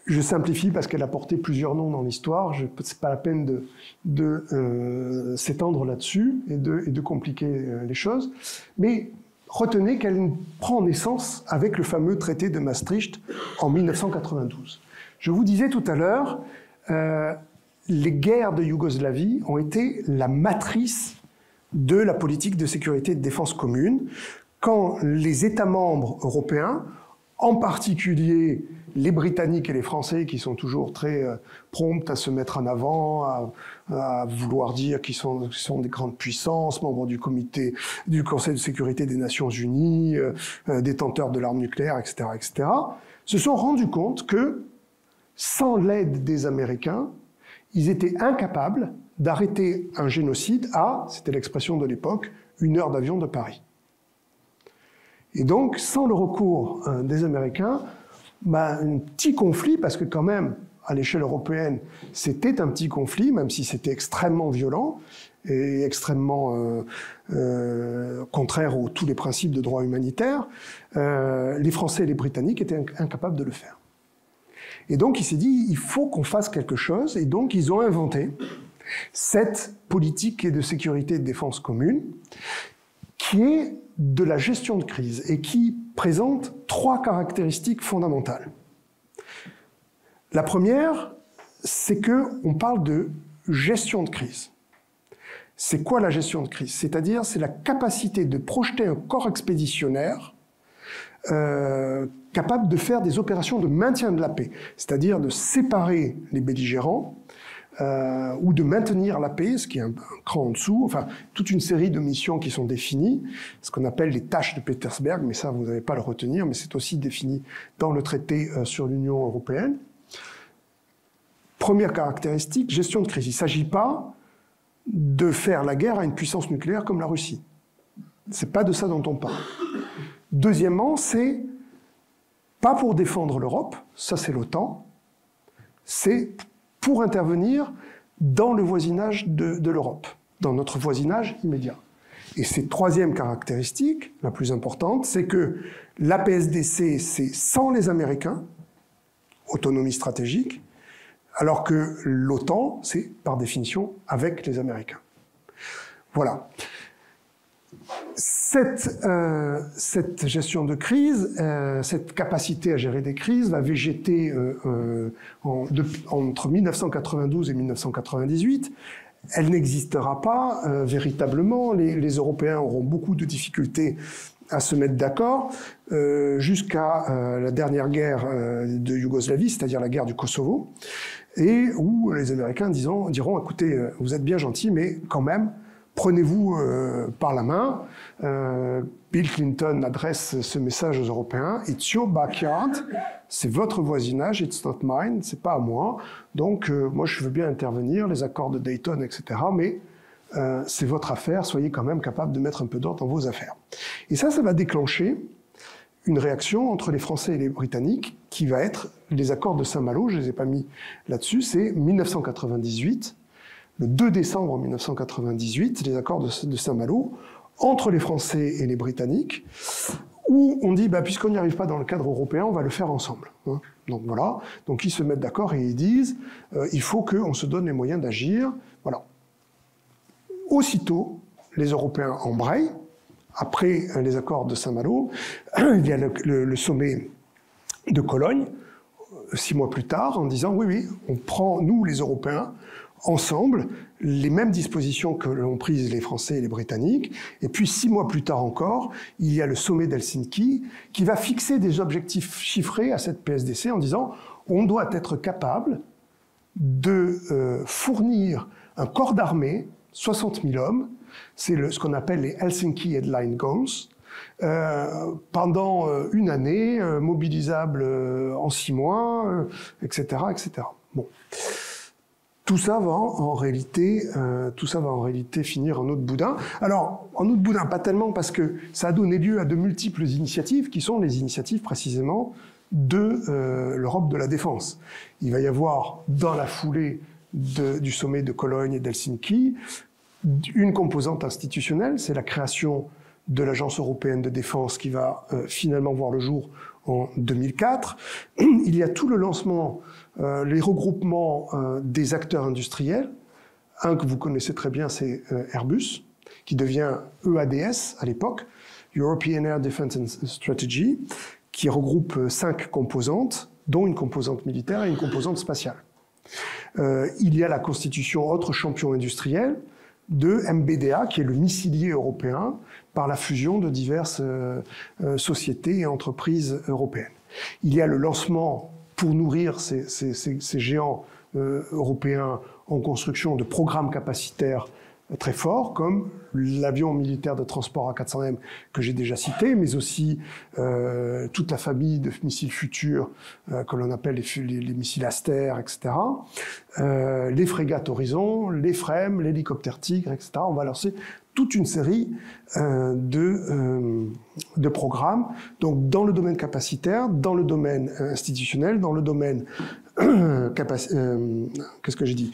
Je simplifie parce qu'elle a porté plusieurs noms dans l'histoire. Ce n'est pas la peine de s'étendre là-dessus et de compliquer les choses. Mais retenez qu'elle prend naissance avec le fameux traité de Maastricht en 1992. Je vous disais tout à l'heure, les guerres de Yougoslavie ont été la matrice de la politique de sécurité et de défense commune, quand les États membres européens, en particulier les Britanniques et les Français, qui sont toujours très prompts à se mettre en avant, à vouloir dire qu'ils sont des grandes puissances, membres du Conseil de sécurité des Nations Unies, détenteurs de l'arme nucléaire, etc., etc., se sont rendus compte que, sans l'aide des Américains, ils étaient incapables d'arrêter un génocide à, c'était l'expression de l'époque, 1 heure d'avion de Paris. Et donc, sans le recours des Américains, un petit conflit, parce que quand même, à l'échelle européenne, c'était un petit conflit, même si c'était extrêmement violent et extrêmement contraire à tous les principes de droit humanitaire, les Français et les Britanniques étaient incapables de le faire. Et donc, il s'est dit, il faut qu'on fasse quelque chose, et donc ils ont inventé cette politique de sécurité et de défense commune, qui est de la gestion de crise et qui présente 3 caractéristiques fondamentales. La première, c'est qu'on parle de gestion de crise. C'est quoi la gestion de crise? C'est-à-dire, c'est la capacité de projeter un corps expéditionnaire capable de faire des opérations de maintien de la paix, c'est-à-dire de séparer les belligérants, ou de maintenir la paix, ce qui est un cran en dessous, enfin, toute une série de missions qui sont définies, ce qu'on appelle les tâches de Petersberg, mais ça, vous n'avez pas à le retenir, mais c'est aussi défini dans le traité sur l'Union européenne. Première caractéristique, gestion de crise. Il ne s'agit pas de faire la guerre à une puissance nucléaire comme la Russie. Ce n'est pas de ça dont on parle. Deuxièmement, c'est pas pour défendre l'Europe, ça c'est l'OTAN, c'est pour intervenir dans le voisinage de l'Europe, dans notre voisinage immédiat. Et cette troisième caractéristique, la plus importante, c'est que la PSDC, c'est sans les Américains, autonomie stratégique, alors que l'OTAN, c'est par définition avec les Américains. Voilà. Cette gestion de crise, cette capacité à gérer des crises va végéter entre 1992 et 1998. Elle n'existera pas véritablement. Les Européens auront beaucoup de difficultés à se mettre d'accord jusqu'à la dernière guerre de Yougoslavie, c'est-à-dire la guerre du Kosovo, et où les Américains diront « Écoutez, vous êtes bien gentils, mais quand même, prenez-vous par la main. » Bill Clinton adresse ce message aux Européens. « It's your backyard. » C'est votre voisinage. « It's not mine. » C'est pas à moi. Donc, moi, je veux bien intervenir, les accords de Dayton, etc. Mais c'est votre affaire. Soyez quand même capable de mettre un peu d'ordre dans vos affaires. Et ça va déclencher une réaction entre les Français et les Britanniques qui va être les accords de Saint-Malo. Je ne les ai pas mis là-dessus. C'est 1998. Le 2 décembre 1998, les accords de Saint-Malo, entre les Français et les Britanniques, où on dit, puisqu'on n'y arrive pas dans le cadre européen, on va le faire ensemble. Hein. Donc voilà, donc ils se mettent d'accord et ils disent, il faut qu'on se donne les moyens d'agir. Voilà. Aussitôt, les Européens embrayent, après les accords de Saint-Malo, il y a le sommet de Cologne, 6 mois plus tard, en disant oui, on prend, nous les Européens, ensemble, les mêmes dispositions que l'ont prises les Français et les Britanniques. Et puis 6 mois plus tard encore, il y a le sommet d'Helsinki qui va fixer des objectifs chiffrés à cette PSDC en disant on doit être capable de fournir un corps d'armée, 60 000 hommes, c'est ce qu'on appelle les Helsinki Headline Goals, pendant une année, mobilisable en 6 mois, etc., etc. Bon. Tout ça va en réalité finir en eau de boudin. Alors, en eau de boudin, pas tellement parce que ça a donné lieu à de multiples initiatives qui sont les initiatives précisément de l'Europe de la défense. Il va y avoir, dans la foulée du sommet de Cologne et d'Helsinki, une composante institutionnelle, c'est la création de l'Agence européenne de défense qui va finalement voir le jour en 2004. Il y a tout le lancement, les regroupements des acteurs industriels. Un que vous connaissez très bien, c'est Airbus, qui devient EADS à l'époque, European Air Defence and Strategy, qui regroupe 5 composantes, dont une composante militaire et une composante spatiale. Il y a la constitution, autre champion industriel, de MBDA, qui est le missilier européen, par la fusion de diverses sociétés et entreprises européennes. Il y a le lancement, pour nourrir ces géants européens en construction, de programmes capacitaires très forts, comme l'avion militaire de transport A400M que j'ai déjà cité, mais aussi toute la famille de missiles futurs que l'on appelle les missiles Aster, etc. Les frégates Horizon, les FREMM, l'hélicoptère Tigre, etc. On va lancer toute une série de programmes, donc dans le domaine capacitaire, dans le domaine institutionnel, dans le domaine qu'est-ce que j'ai dit,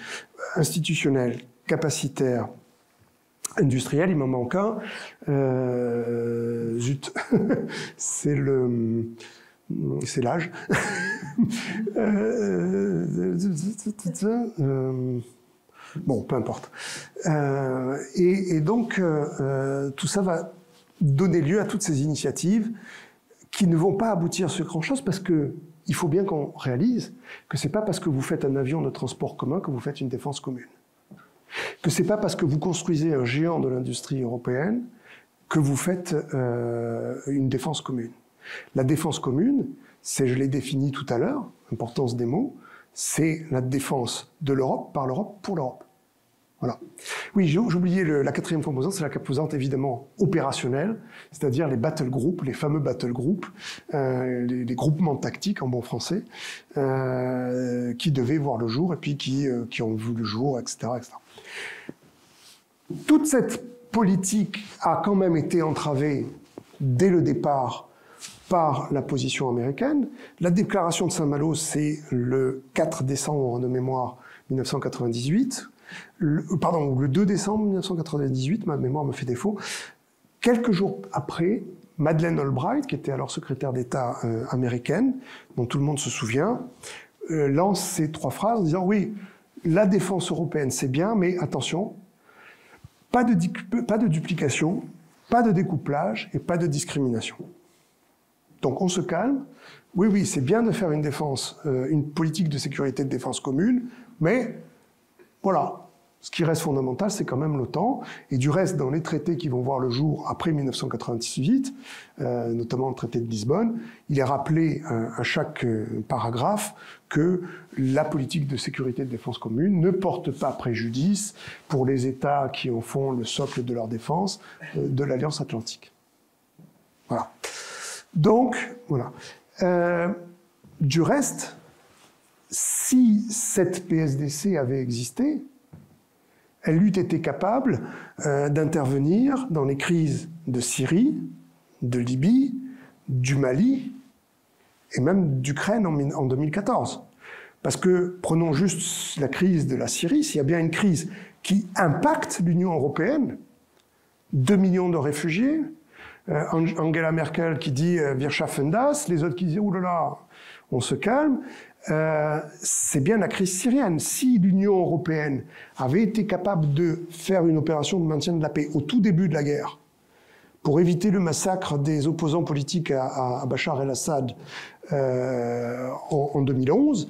institutionnel, capacitaire, industriel, il m'en manque un. Zut, c'est l'âge. Bon, peu importe. Et donc, tout ça va donner lieu à toutes ces initiatives qui ne vont pas aboutir sur grand-chose parce que il faut bien qu'on réalise que c'est pas parce que vous faites un avion de transport commun que vous faites une défense commune. Que c'est pas parce que vous construisez un géant de l'industrie européenne que vous faites une défense commune. La défense commune, c'est, je l'ai défini tout à l'heure, l'importance des mots, c'est la défense de l'Europe par l'Europe pour l'Europe. Voilà. Oui, j'oubliais la 4e composante, c'est la composante évidemment opérationnelle, c'est-à-dire les battle groups, les fameux battle groups, les groupements tactiques en bon français, qui devaient voir le jour et puis qui ont vu le jour, etc., etc. Toute cette politique a quand même été entravée dès le départ par la position américaine. La déclaration de Saint-Malo, c'est le 4 décembre de mémoire 1998. Le 2 décembre 1998, ma mémoire me fait défaut. Quelques jours après, Madeleine Albright, qui était alors secrétaire d'État américaine, dont tout le monde se souvient, lance ces 3 phrases en disant « Oui, la défense européenne, c'est bien, mais attention, pas de duplication, pas de découplage et pas de discrimination. » Donc on se calme. Oui, c'est bien de faire une défense, une politique de sécurité de défense commune, mais voilà, ce qui reste fondamental, c'est quand même l'OTAN. Et du reste, dans les traités qui vont voir le jour après 1998, notamment le traité de Lisbonne, il est rappelé à chaque paragraphe que la politique de sécurité de défense commune ne porte pas préjudice pour les États qui en font le socle de leur défense de l'Alliance Atlantique. Voilà. Donc, voilà. Du reste, si cette PSDC avait existé, elle eût été capable d'intervenir dans les crises de Syrie, de Libye, du Mali et même d'Ukraine en 2014. Parce que, prenons juste la crise de la Syrie, s'il y a bien une crise qui impacte l'Union européenne, 2 millions de réfugiés, Angela Merkel qui dit « Wir schaffen das », les autres qui disent « Ouh là là, on se calme », c'est bien la crise syrienne. Si l'Union européenne avait été capable de faire une opération de maintien de la paix au tout début de la guerre, pour éviter le massacre des opposants politiques à Bachar el-Assad en 2011,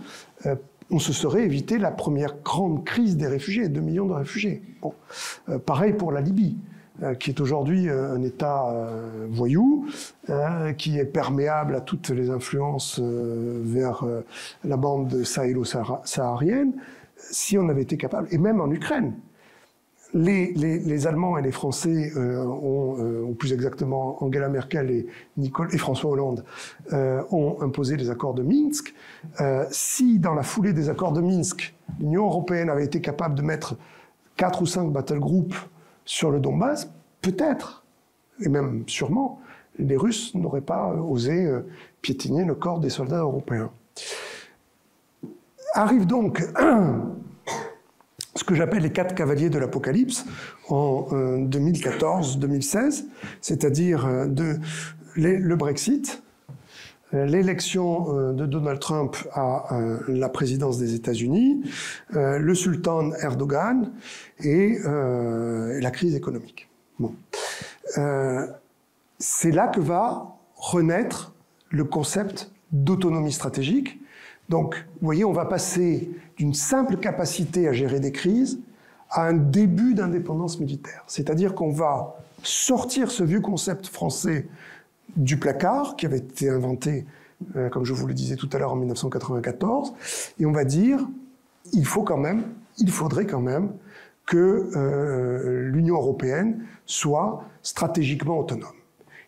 on se serait évité la première grande crise des réfugiés, 2 millions de réfugiés. Bon. Pareil pour la Libye, qui est aujourd'hui un État voyou, qui est perméable à toutes les influences vers la bande sahélo-saharienne, si on avait été capable, et même en Ukraine. Les Allemands et les Français ou plus exactement Angela Merkel et François Hollande, ont imposé les accords de Minsk. Si dans la foulée des accords de Minsk, l'Union européenne avait été capable de mettre 4 ou 5 battle groups sur le Donbass, peut-être, et même sûrement, les Russes n'auraient pas osé piétiner le corps des soldats européens. Arrive donc ce que j'appelle les 4 cavaliers de l'Apocalypse en 2014-2016, c'est-à-dire le Brexit, l'élection de Donald Trump à la présidence des États-Unis, le sultan Erdogan et la crise économique. Bon. C'est là que va renaître le concept d'autonomie stratégique. Donc, vous voyez, on va passer d'une simple capacité à gérer des crises à un début d'indépendance militaire. C'est-à-dire qu'on va sortir ce vieux concept français du placard, qui avait été inventé, comme je vous le disais tout à l'heure, en 1994, et on va dire, il faudrait quand même que l'Union européenne soit stratégiquement autonome.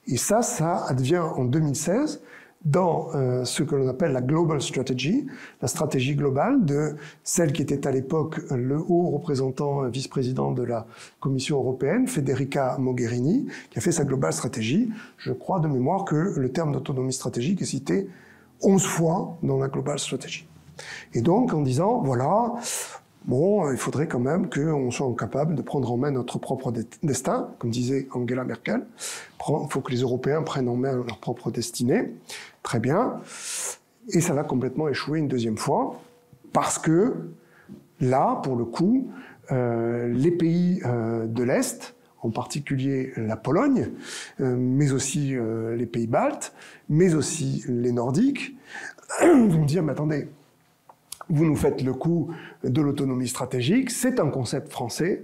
Et ça advient en 2016, dans ce que l'on appelle la Global Strategy, la stratégie globale de celle qui était à l'époque le haut représentant vice-président de la Commission européenne, Federica Mogherini, qui a fait sa Global Strategy. Je crois de mémoire que le terme d'autonomie stratégique est cité 11 fois dans la Global Strategy. Et donc en disant, voilà, bon, il faudrait quand même qu'on soit capable de prendre en main notre propre destin, comme disait Angela Merkel. Il faut que les Européens prennent en main leur propre destinée. Très bien. Et ça va complètement échouer une deuxième fois, parce que là, pour le coup, les pays de l'Est, en particulier la Pologne, mais aussi les pays baltes, mais aussi les Nordiques, vont me dire, mais attendez, vous nous faites le coup de l'autonomie stratégique, c'est un concept français.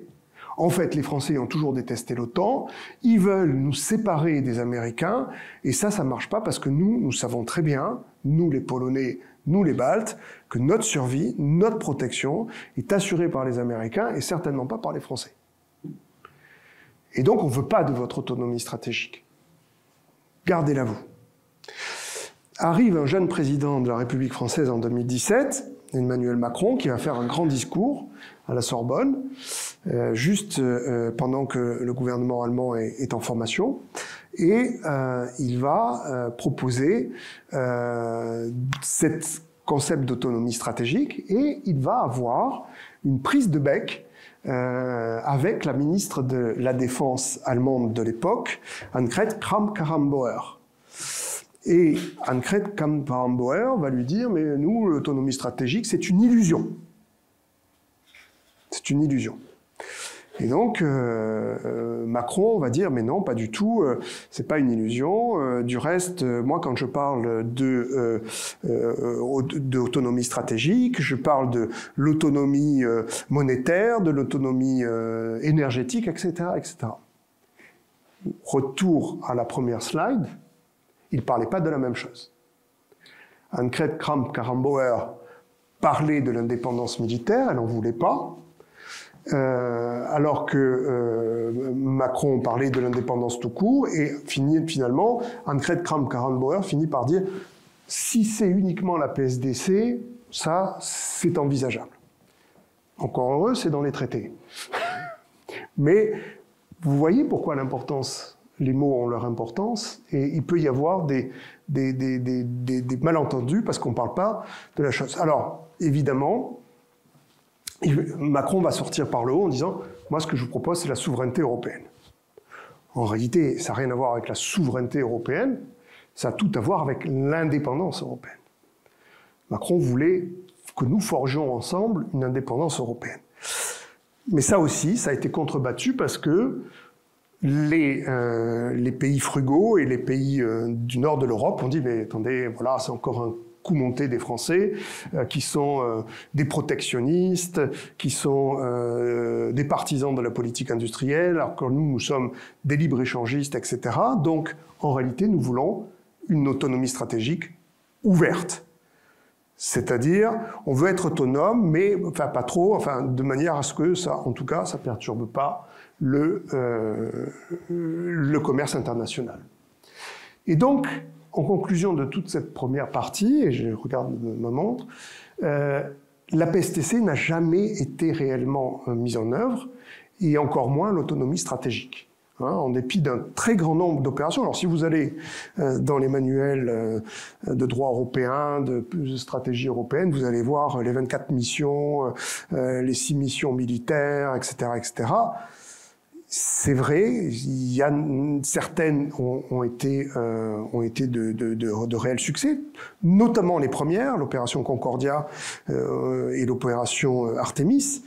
En fait, les Français ont toujours détesté l'OTAN, ils veulent nous séparer des Américains, et ça ne marche pas parce que nous savons très bien, nous les Polonais, nous les Baltes, que notre survie, notre protection est assurée par les Américains et certainement pas par les Français. Et donc on ne veut pas de votre autonomie stratégique. Gardez-la vous. Arrive un jeune président de la République française en 2017, Emmanuel Macron, qui va faire un grand discours à la Sorbonne, juste pendant que le gouvernement allemand est en formation, et il va proposer cet concept d'autonomie stratégique, et il va avoir une prise de bec avec la ministre de la Défense allemande de l'époque, Annegret Kramp-Karrenbauer. Et Annegret Kramp-Karrenbauer va lui dire, mais nous, l'autonomie stratégique, c'est une illusion. C'est une illusion. Et donc, Macron va dire, mais non, pas du tout, c'est pas une illusion. Du reste, moi, quand je parle d'autonomie stratégique, je parle de l'autonomie monétaire, de l'autonomie énergétique, etc., etc. Retour à la première slide. Il ne parlait pas de la même chose. Annegret Kramp-Karrenbauer parlait de l'indépendance militaire, elle n'en voulait pas, alors que Macron parlait de l'indépendance tout court, et finalement, Annegret Kramp-Karrenbauer finit par dire « si c'est uniquement la PSDC, ça, c'est envisageable ». Encore heureux, c'est dans les traités. Mais vous voyez pourquoi l'importance... Les mots ont leur importance, et il peut y avoir des malentendus parce qu'on ne parle pas de la chose. Alors, évidemment, Macron va sortir par le haut en disant « Moi, ce que je vous propose, c'est la souveraineté européenne ». En réalité, ça n'a rien à voir avec la souveraineté européenne, ça a tout à voir avec l'indépendance européenne. Macron voulait que nous forgions ensemble une indépendance européenne. Mais ça aussi, ça a été contrebattu parce que les pays frugaux et les pays du nord de l'Europe ont dit, mais attendez, voilà, c'est encore un coup monté des Français, qui sont des protectionnistes, qui sont des partisans de la politique industrielle, alors que nous sommes des libre-échangistes, etc. Donc, en réalité, nous voulons une autonomie stratégique ouverte. C'est-à-dire, on veut être autonome, mais enfin pas trop, enfin de manière à ce que ça, en tout cas, ça perturbe pas le commerce international. Et donc, en conclusion de toute cette première partie, et je regarde ma montre, la PSTC n'a jamais été réellement mise en œuvre, et encore moins l'autonomie stratégique. En dépit d'un très grand nombre d'opérations. Alors si vous allez dans les manuels de droit européen, de stratégie européenne, vous allez voir les 24 missions, les 6 missions militaires, etc., etc. C'est vrai, il y a certaines ont été de réels succès, notamment les premières, l'opération Concordia et l'opération Artemis.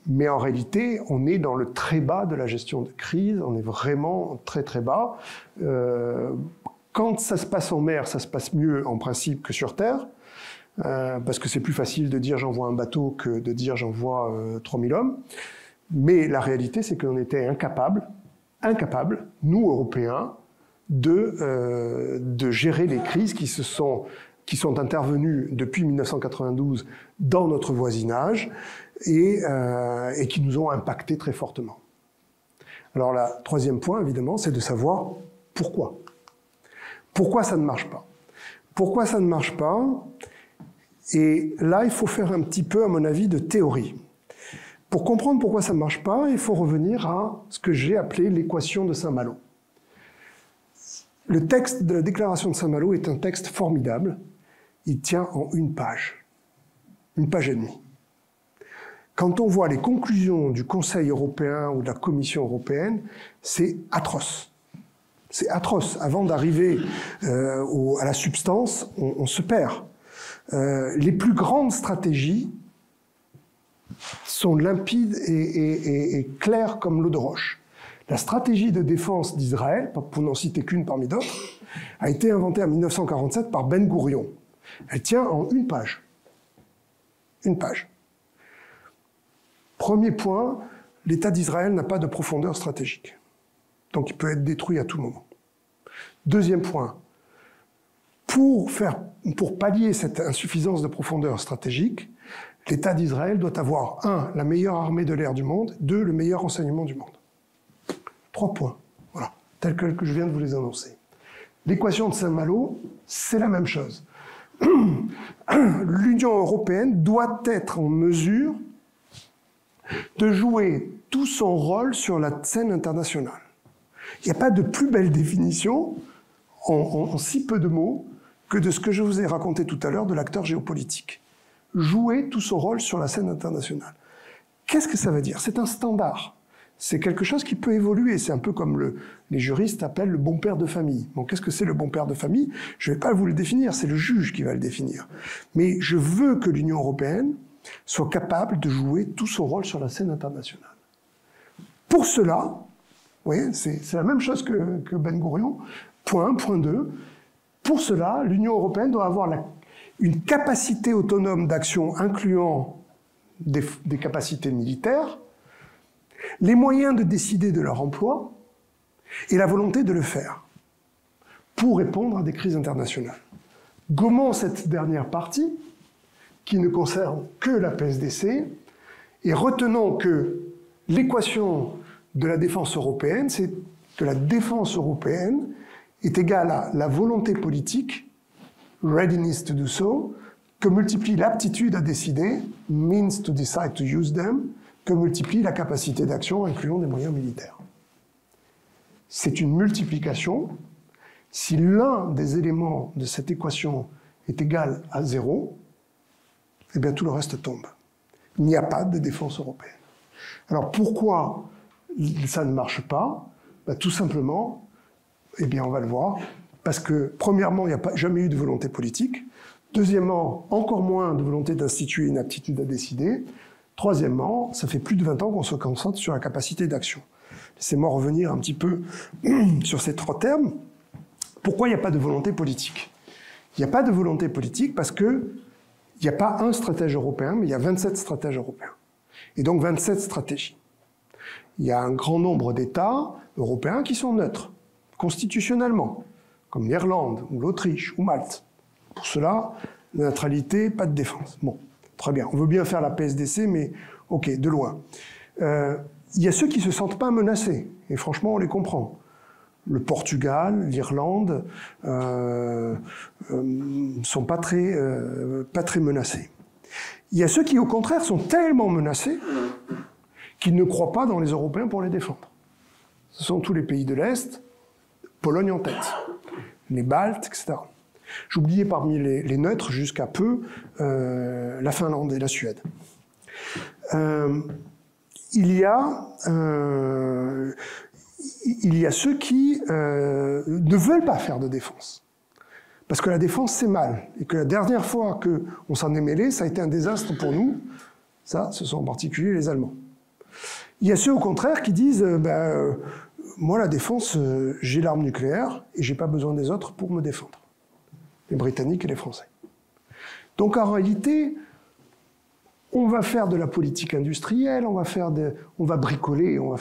Mais en réalité, on est dans le très bas de la gestion de crise, on est vraiment très très bas. Quand ça se passe en mer, ça se passe mieux en principe que sur terre, parce que c'est plus facile de dire j'envoie un bateau que de dire j'envoie 3000 hommes. Mais la réalité, c'est qu'on était incapables, nous Européens, de gérer les crises qui sont intervenues depuis 1992 dans notre voisinage et qui nous ont impactés très fortement. Alors le troisième point, évidemment, c'est de savoir pourquoi. Pourquoi ça ne marche pas? Pourquoi ça ne marche pas? Et là, il faut faire un petit peu, à mon avis, de théorie. Pour comprendre pourquoi ça ne marche pas, il faut revenir à ce que j'ai appelé l'équation de Saint-Malo. Le texte de la déclaration de Saint-Malo est un texte formidable. Il tient en une page et demie. Quand on voit les conclusions du Conseil européen ou de la Commission européenne, c'est atroce. C'est atroce. Avant d'arriver à la substance, on se perd. Les plus grandes stratégies sont limpides et claires comme l'eau de roche. La stratégie de défense d'Israël, pour n'en citer qu'une parmi d'autres, a été inventée en 1947 par Ben Gourion. Elle tient en une page. Une page. Premier point, l'État d'Israël n'a pas de profondeur stratégique. Donc il peut être détruit à tout moment. Deuxième point, pour pallier cette insuffisance de profondeur stratégique, l'État d'Israël doit avoir, 1, la meilleure armée de l'air du monde, 2, le meilleur renseignement du monde. 3 points, voilà, tels que je viens de vous les annoncer. L'équation de Saint-Malo, c'est la même chose. L'Union européenne doit être en mesure de jouer tout son rôle sur la scène internationale. Il n'y a pas de plus belle définition, en si peu de mots, que de ce que je vous ai raconté tout à l'heure de l'acteur géopolitique. Jouer tout son rôle sur la scène internationale. Qu'est-ce que ça veut dire? C'est un standard. C'est quelque chose qui peut évoluer. C'est un peu comme les juristes appellent le bon père de famille. Bon, qu'est-ce que c'est le bon père de famille? Je ne vais pas vous le définir, c'est le juge qui va le définir. Mais je veux que l'Union européenne soit capable de jouer tout son rôle sur la scène internationale. Pour cela, vous voyez, c'est la même chose que Ben Gourion, point 1, point 2. Pour cela, l'Union européenne doit avoir une capacité autonome d'action incluant des capacités militaires, les moyens de décider de leur emploi et la volonté de le faire pour répondre à des crises internationales. Gommons cette dernière partie qui ne concerne que la PSDC et retenons que l'équation de la défense européenne, c'est que la défense européenne est égale à la volonté politique, readiness to do so, que multiplie l'aptitude à décider, means to decide to use them, que multiplie la capacité d'action incluant des moyens militaires. C'est une multiplication. Si l'un des éléments de cette équation est égal à 0, eh bien tout le reste tombe. Il n'y a pas de défense européenne. Alors pourquoi ça ne marche pas? Tout simplement, eh bien on va le voir, parce que premièrement, il n'y a jamais eu de volonté politique. Deuxièmement, encore moins de volonté d'instituer une aptitude à décider. Troisièmement, ça fait plus de 20 ans qu'on se concentre sur la capacité d'action. Laissez-moi revenir un petit peu sur ces 3 termes. Pourquoi il n'y a pas de volonté politique? Il n'y a pas de volonté politique parce qu'il n'y a pas un stratège européen, mais il y a 27 stratèges européens. Et donc 27 stratégies. Il y a un grand nombre d'États européens qui sont neutres, constitutionnellement, comme l'Irlande, ou l'Autriche, ou Malte. Pour cela, la neutralité, pas de défense. Bon, très bien. On veut bien faire la PSDC, mais ok, de loin. Il y a ceux qui ne se sentent pas menacés, et franchement, on les comprend. Le Portugal, l'Irlande sont pas très menacés. Il y a ceux qui, au contraire, sont tellement menacés qu'ils ne croient pas dans les Européens pour les défendre. Ce sont tous les pays de l'Est, Pologne en tête, les Baltes, etc. J'oubliais parmi les neutres, jusqu'à peu, la Finlande et la Suède. Il y a ceux qui ne veulent pas faire de défense. Parce que la défense, c'est mal. Et que la dernière fois qu'on s'en est mêlé, ça a été un désastre pour nous. Ça, ce sont en particulier les Allemands. Il y a ceux, au contraire, qui disent moi, la défense, j'ai l'arme nucléaire et j'ai pas besoin des autres pour me défendre. Les Britanniques et les Français. Donc, en réalité, on va faire de la politique industrielle, on va bricoler, on va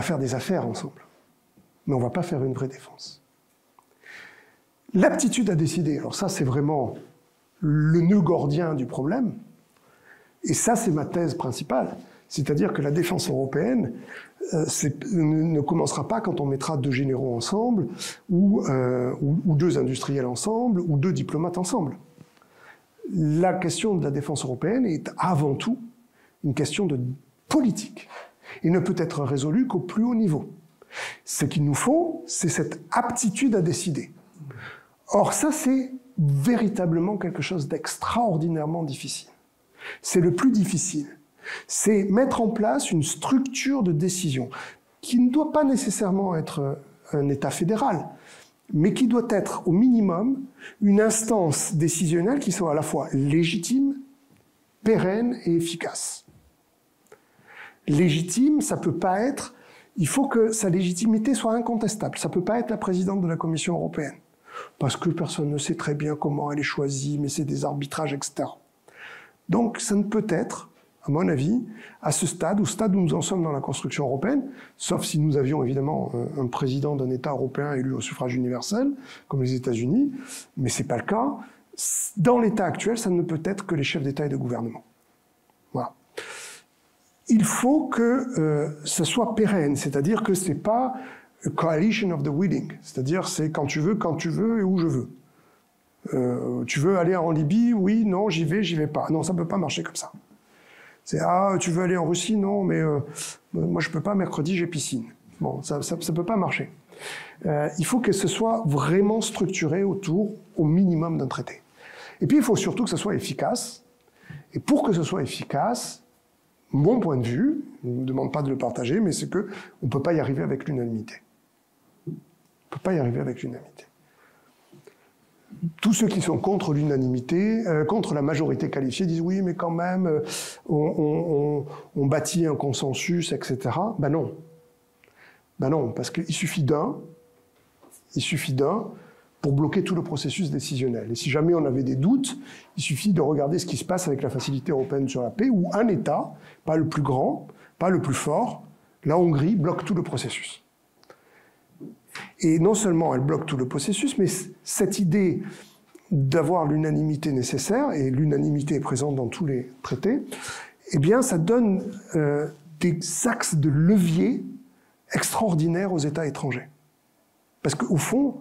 faire des affaires ensemble. Mais on ne va pas faire une vraie défense. L'aptitude à décider, alors ça c'est vraiment le nœud gordien du problème, et ça c'est ma thèse principale, c'est-à-dire que la défense européenne ne commencera pas quand on mettra 2 généraux ensemble, ou 2 industriels ensemble, ou 2 diplomates ensemble. La question de la défense européenne est avant tout une question de politique, et ne peut être résolue qu'au plus haut niveau. Ce qu'il nous faut, c'est cette aptitude à décider. Or, ça, c'est véritablement quelque chose d'extraordinairement difficile. C'est le plus difficile. C'est mettre en place une structure de décision qui ne doit pas nécessairement être un État fédéral, mais qui doit être au minimum une instance décisionnelle qui soit à la fois légitime, pérenne et efficace. Légitime, ça peut pas être... Il faut que sa légitimité soit incontestable. Ça peut pas être la présidente de la Commission européenne, parce que personne ne sait très bien comment elle est choisie, mais c'est des arbitrages, etc. Donc ça ne peut être, à mon avis, au stade où nous en sommes dans la construction européenne, sauf si nous avions évidemment un président d'un État européen élu au suffrage universel, comme les États-Unis, mais c'est pas le cas. Dans l'état actuel, ça ne peut être que les chefs d'État et de gouvernement. Voilà. Il faut que ça soit pérenne, c'est-à-dire que c'est pas a coalition of the willing, c'est-à-dire c'est quand tu veux et où je veux. Tu veux aller en Libye? Oui, non, j'y vais pas. Non, ça peut pas marcher comme ça. C'est tu veux aller en Russie? Non, mais moi je peux pas, mercredi j'ai piscine. Bon, ça peut pas marcher. Il faut que ce soit vraiment structuré autour, au minimum, d'un traité. Et puis il faut surtout que ce soit efficace. Et pour que ce soit efficace, mon point de vue, je ne me demande pas de le partager, mais c'est qu'on ne peut pas y arriver avec l'unanimité. On ne peut pas y arriver avec l'unanimité. Tous ceux qui sont contre l'unanimité, contre la majorité qualifiée, disent oui, mais quand même, on bâtit un consensus, etc. Ben non. Ben non, parce qu'il suffit d'un pour bloquer tout le processus décisionnel. Et si jamais on avait des doutes, il suffit de regarder ce qui se passe avec la Facilité européenne sur la paix, où un État, pas le plus grand, pas le plus fort, la Hongrie, bloque tout le processus. Et non seulement elle bloque tout le processus, mais cette idée d'avoir l'unanimité nécessaire, et l'unanimité est présente dans tous les traités, eh bien ça donne des axes de levier extraordinaires aux États étrangers. Parce qu'au fond,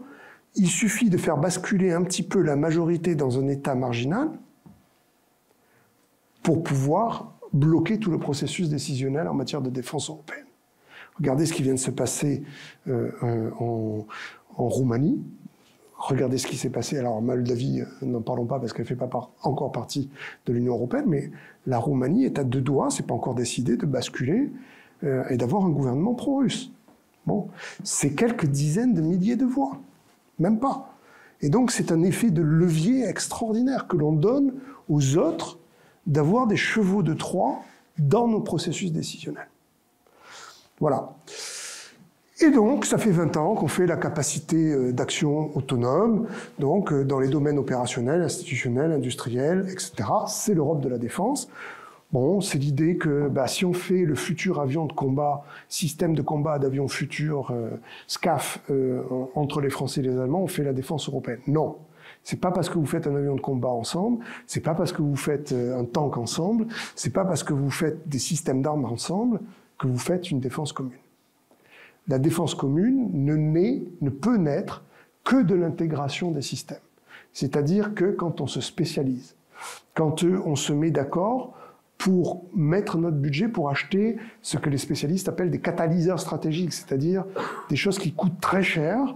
il suffit de faire basculer un petit peu la majorité dans un État marginal pour pouvoir bloquer tout le processus décisionnel en matière de défense européenne. Regardez ce qui vient de se passer en Roumanie. Regardez ce qui s'est passé. Alors, Moldavie, n'en parlons pas parce qu'elle ne fait pas encore partie de l'Union européenne, mais la Roumanie est à 2 doigts, c'est pas encore décidé, de basculer et d'avoir un gouvernement pro-russe. Bon, c'est quelques dizaines de milliers de voix. Même pas. Et donc, c'est un effet de levier extraordinaire que l'on donne aux autres d'avoir des chevaux de Troie dans nos processus décisionnels. Voilà. Et donc, ça fait 20 ans qu'on fait la capacité d'action autonome, donc dans les domaines opérationnels, institutionnels, industriels, etc. C'est l'Europe de la défense. Bon, c'est l'idée que si on fait le futur avion de combat, système de combat d'avions futurs, SCAF, entre les Français et les Allemands, on fait la défense européenne. Non. C'est pas parce que vous faites un avion de combat ensemble, c'est pas parce que vous faites un tank ensemble, c'est pas parce que vous faites des systèmes d'armes ensemble que vous faites une défense commune. La défense commune ne peut naître que de l'intégration des systèmes. C'est-à-dire que quand on se spécialise, quand on se met d'accord pour mettre notre budget pour acheter ce que les spécialistes appellent des catalyseurs stratégiques, c'est-à-dire des choses qui coûtent très cher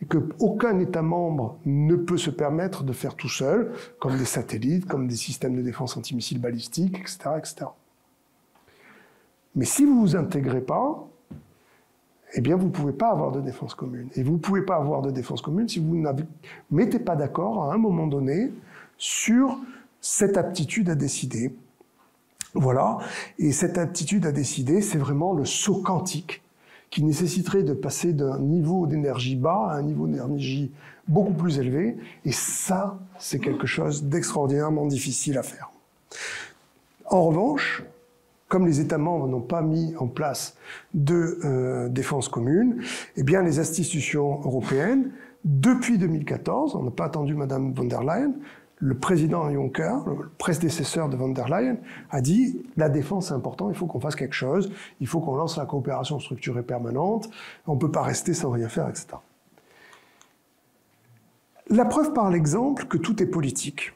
et qu'aucun État membre ne peut se permettre de faire tout seul, comme des satellites, comme des systèmes de défense antimissiles balistiques, etc., etc. Mais si vous ne vous intégrez pas, eh bien, vous ne pouvez pas avoir de défense commune. Et vous ne pouvez pas avoir de défense commune si vous ne mettez pas d'accord à un moment donné sur cette aptitude à décider. Voilà. Et cette aptitude à décider, c'est vraiment le saut quantique qui nécessiterait de passer d'un niveau d'énergie bas à un niveau d'énergie beaucoup plus élevé. Et ça, c'est quelque chose d'extraordinairement difficile à faire. En revanche, comme les États membres n'ont pas mis en place de défense commune, eh bien les institutions européennes, depuis 2014, on n'a pas attendu Madame von der Leyen, le président Juncker, le prédécesseur de von der Leyen, a dit « la défense c'est important, il faut qu'on fasse quelque chose, il faut qu'on lance la coopération structurée permanente, on ne peut pas rester sans rien faire, etc. » La preuve par l'exemple que tout est politique.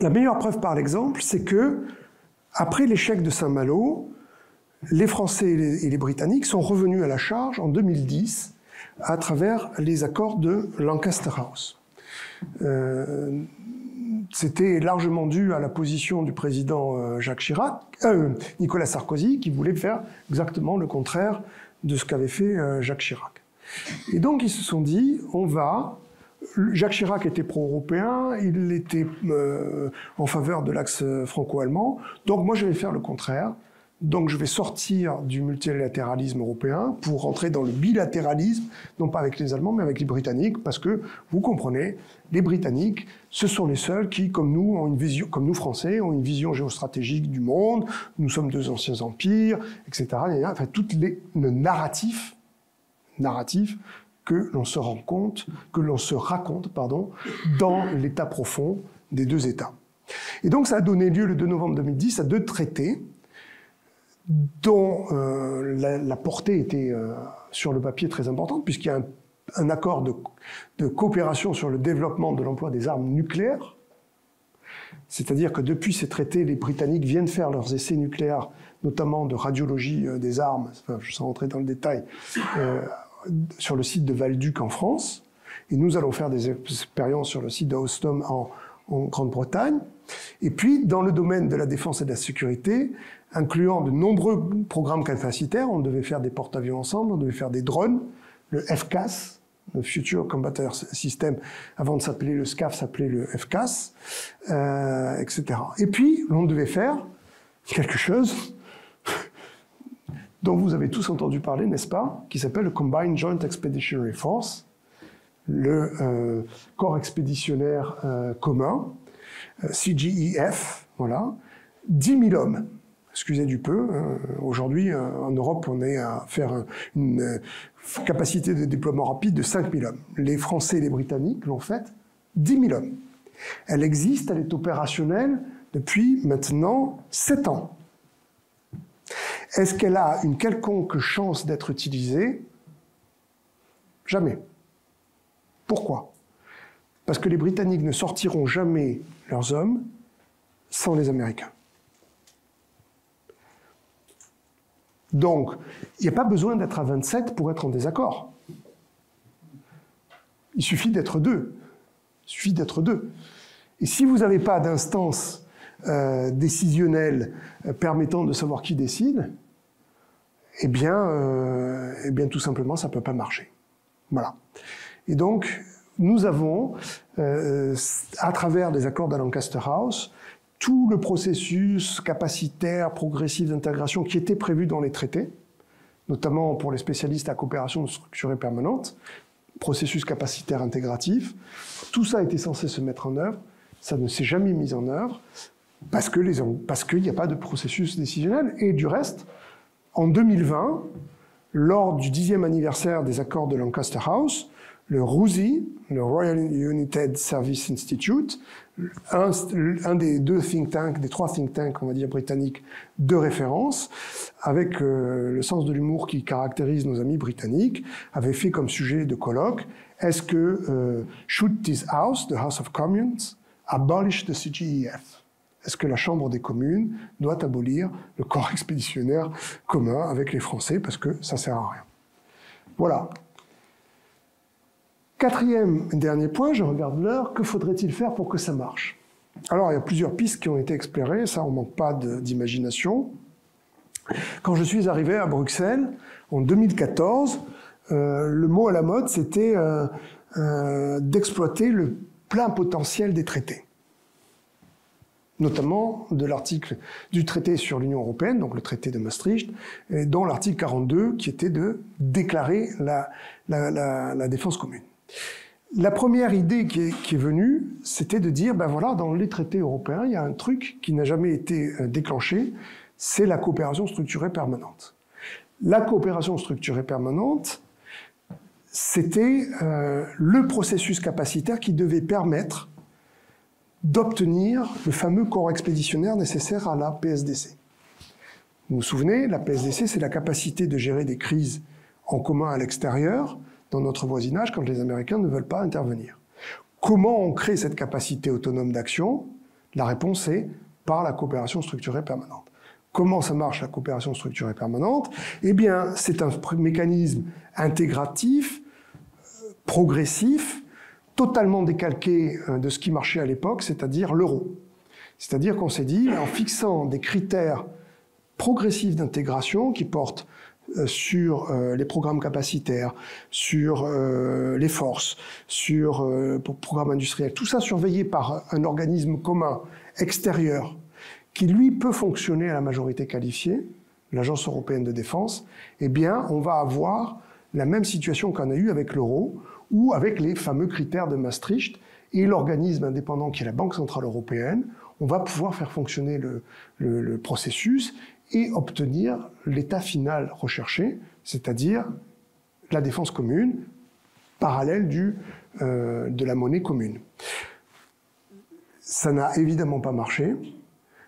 La meilleure preuve par l'exemple, c'est que après l'échec de Saint-Malo, les Français et les Britanniques sont revenus à la charge en 2010 à travers les accords de Lancaster House. C'était largement dû à la position du président Nicolas Sarkozy, qui voulait faire exactement le contraire de ce qu'avait fait Jacques Chirac. Et donc ils se sont dit, Jacques Chirac était pro-européen, il était en faveur de l'axe franco-allemand, donc moi je vais faire le contraire. Donc je vais sortir du multilatéralisme européen pour rentrer dans le bilatéralisme, non pas avec les Allemands, mais avec les Britanniques, parce que, vous comprenez, les Britanniques, ce sont les seuls qui, comme nous, ont une vision, comme nous Français, ont une vision géostratégique du monde, nous sommes deux anciens empires, etc. Enfin, tout le narratif que l'on se raconte, dans l'état profond des deux États. Et donc ça a donné lieu le 2 novembre 2010 à deux traités dont la portée était sur le papier très importante, puisqu'il y a un accord de coopération sur le développement de l'emploi des armes nucléaires. C'est-à-dire que depuis ces traités, les Britanniques viennent faire leurs essais nucléaires, notamment de radiologie des armes, enfin, sans rentrer dans le détail, sur le site de Val-Duc en France, et nous allons faire des expériences sur le site de Alstom en Grande-Bretagne. Et puis, dans le domaine de la défense et de la sécurité, incluant de nombreux programmes capacitaires, on devait faire des porte-avions ensemble, on devait faire des drones, le FCAS, le Future Combatant System, avant de s'appeler le SCAF, s'appelait le FCAS, etc. Et puis, on devait faire quelque chose dont vous avez tous entendu parler, n'est-ce pas, qui s'appelle le Combined Joint Expeditionary Force, le corps expéditionnaire commun, CJEF, voilà, 10 000 hommes. Excusez du peu, aujourd'hui, en Europe, on est à faire une capacité de déploiement rapide de 5 000 hommes. Les Français et les Britanniques l'ont faite, 10 000 hommes. Elle existe, elle est opérationnelle depuis maintenant 7 ans. Est-ce qu'elle a une quelconque chance d'être utilisée? Jamais. Pourquoi? Parce que les Britanniques ne sortiront jamais leurs hommes sans les Américains. Donc, il n'y a pas besoin d'être à 27 pour être en désaccord. Il suffit d'être deux. Il suffit d'être deux. Et si vous n'avez pas d'instance décisionnelle permettant de savoir qui décide, eh bien, tout simplement, ça ne peut pas marcher. Voilà. Et donc, nous avons, à travers les accords de Lancaster House, tout le processus capacitaire, progressif d'intégration qui était prévu dans les traités, notamment pour les spécialistes à coopération structurée permanente, processus capacitaire intégratif, tout ça était censé se mettre en œuvre, ça ne s'est jamais mis en œuvre, parce qu'il n'y a pas de processus décisionnel. Et du reste, en 2020, lors du 10e anniversaire des accords de Lancaster House, le RUSI, le Royal United Service Institute, un des trois think tanks, on va dire, britanniques de référence, avec le sens de l'humour qui caractérise nos amis britanniques, avait fait comme sujet de colloque, est-ce que should this House, the House of Commons, abolish the CGEF? Est-ce que la Chambre des communes doit abolir le corps expéditionnaire commun avec les Français, parce que ça sert à rien? Voilà. Quatrième et dernier point, je regarde l'heure, que faudrait-il faire pour que ça marche? Alors, il y a plusieurs pistes qui ont été explorées, ça, on ne manque pas d'imagination. Quand je suis arrivé à Bruxelles, en 2014, le mot à la mode, c'était d'exploiter le plein potentiel des traités, notamment de l'article du traité sur l'Union européenne, donc le traité de Maastricht, et dont l'article 42, qui était de déclarer la défense commune. La première idée qui est venue, c'était de dire, ben voilà, dans les traités européens, il y a un truc qui n'a jamais été déclenché, c'est la coopération structurée permanente. La coopération structurée permanente, c'était le processus capacitaire qui devait permettre d'obtenir le fameux corps expéditionnaire nécessaire à la PSDC. Vous vous souvenez, la PSDC, c'est la capacité de gérer des crises en commun à l'extérieur, dans notre voisinage, quand les Américains ne veulent pas intervenir. Comment on crée cette capacité autonome d'action? La réponse est par la coopération structurée permanente. Comment ça marche, la coopération structurée permanente? Eh bien, c'est un mécanisme intégratif, progressif, totalement décalqué de ce qui marchait à l'époque, c'est-à-dire l'euro. C'est-à-dire qu'on s'est dit, en fixant des critères progressifs d'intégration qui portent sur les programmes capacitaires, sur les forces, sur le programme industriel, tout ça surveillé par un organisme commun extérieur qui, lui, peut fonctionner à la majorité qualifiée, l'Agence européenne de défense, eh bien, on va avoir la même situation qu'on a eue avec l'euro ou avec les fameux critères de Maastricht et l'organisme indépendant qui est la Banque centrale européenne. On va pouvoir faire fonctionner le processus et obtenir l'état final recherché, c'est-à-dire la défense commune, parallèle de la monnaie commune. Ça n'a évidemment pas marché.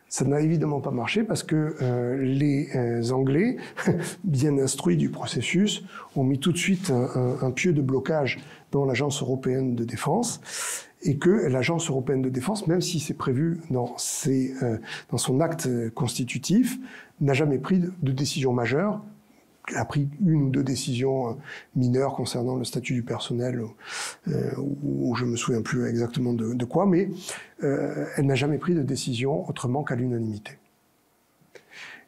Ça n'a évidemment pas marché parce que les Anglais, bien instruits du processus, ont mis tout de suite un pieu de blocage dans l'Agence européenne de défense, et que l'Agence européenne de défense, même si c'est prévu dans son acte constitutif, n'a jamais pris de décision majeure. Elle a pris une ou deux décisions mineures concernant le statut du personnel, ou je me souviens plus exactement de quoi, mais elle n'a jamais pris de décision autrement qu'à l'unanimité.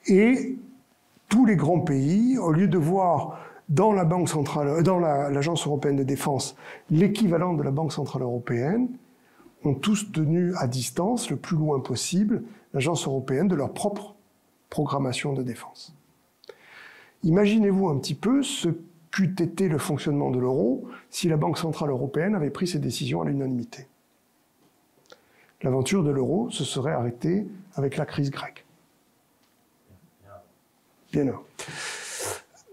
Et tous les grands pays, au lieu de voir dans la Banque centrale, dans l'Agence européenne de défense, l'équivalent de la Banque centrale européenne, ont tous tenu à distance, le plus loin possible, l'Agence européenne de leur propre programmation de défense. Imaginez-vous un petit peu ce qu'eût été le fonctionnement de l'euro si la Banque centrale européenne avait pris ses décisions à l'unanimité. L'aventure de l'euro se serait arrêtée avec la crise grecque. Bien là.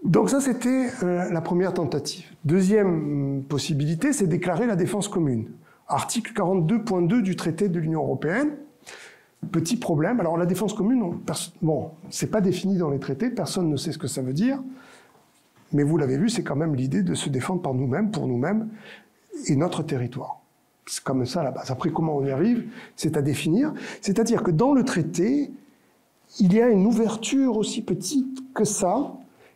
Donc ça, c'était la première tentative. Deuxième possibilité, c'est déclarer la défense commune. Article 42.2 du traité de l'Union européenne. Petit problème. Alors la défense commune, bon, c'est pas défini dans les traités, personne ne sait ce que ça veut dire, mais vous l'avez vu, c'est quand même l'idée de se défendre par nous-mêmes, pour nous-mêmes, et notre territoire. C'est comme ça à la base. Après, comment on y arrive, c'est à définir. C'est-à-dire que dans le traité, il y a une ouverture aussi petite que ça,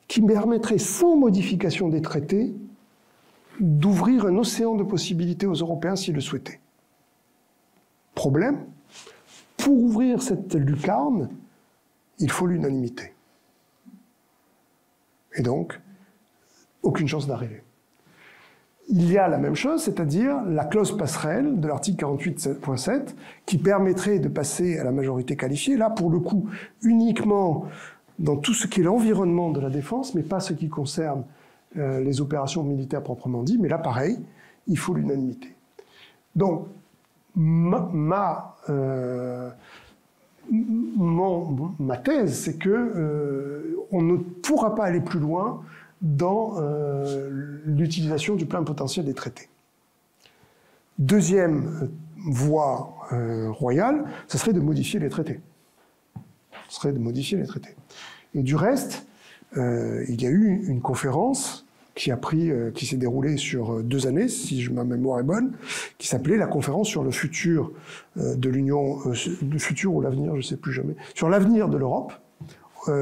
qui permettrait, sans modification des traités, d'ouvrir un océan de possibilités aux Européens s'ils le souhaitaient. Problème, pour ouvrir cette lucarne, il faut l'unanimité. Et donc, aucune chance d'arriver. il y a la même chose, c'est-à-dire la clause passerelle de l'article 48.7 qui permettrait de passer à la majorité qualifiée, là pour le coup uniquement dans tout ce qui est l'environnement de la défense, mais pas ce qui concerne les opérations militaires proprement dit, mais là pareil, il faut l'unanimité. Donc ma thèse, c'est que on ne pourra pas aller plus loin dans l'utilisation du plein potentiel des traités. Deuxième voie royale, ce serait de modifier les traités. Ce serait de modifier les traités. Et du reste, il y a eu une conférence qui s'est déroulée sur 2 années, si ma mémoire est bonne, qui s'appelait la conférence sur le futur de l'Union, le futur ou l'avenir, je ne sais plus jamais, sur l'avenir de l'Europe,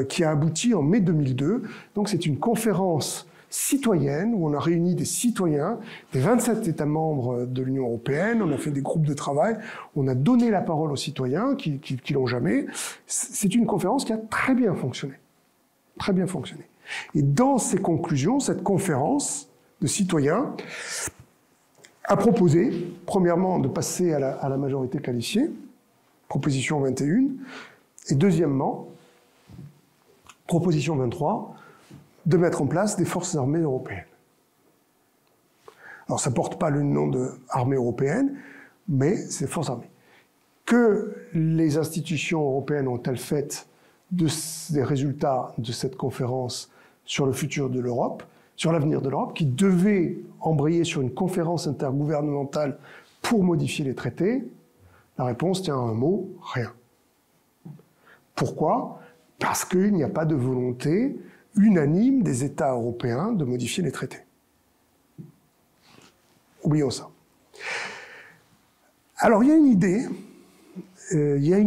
qui a abouti en mai 2002. Donc c'est une conférence citoyenne où on a réuni des citoyens des 27 États membres de l'Union européenne, on a fait des groupes de travail, on a donné la parole aux citoyens qui l'ont jamais. C'est une conférence qui a très bien fonctionné. Très bien fonctionné. Et dans ses conclusions, cette conférence de citoyens a proposé, premièrement, de passer à la majorité qualifiée, proposition 21, et deuxièmement, proposition 23, de mettre en place des forces armées européennes. Alors ça ne porte pas le nom d'armée européenne, mais c'est forces armées. Que les institutions européennes ont-elles fait des résultats de cette conférence sur le futur de l'Europe, sur l'avenir de l'Europe, qui devait embrayer sur une conférence intergouvernementale pour modifier les traités? La réponse tient à un mot, rien. Pourquoi? Parce qu'il n'y a pas de volonté unanime des États européens de modifier les traités. Oublions ça. Alors il y a une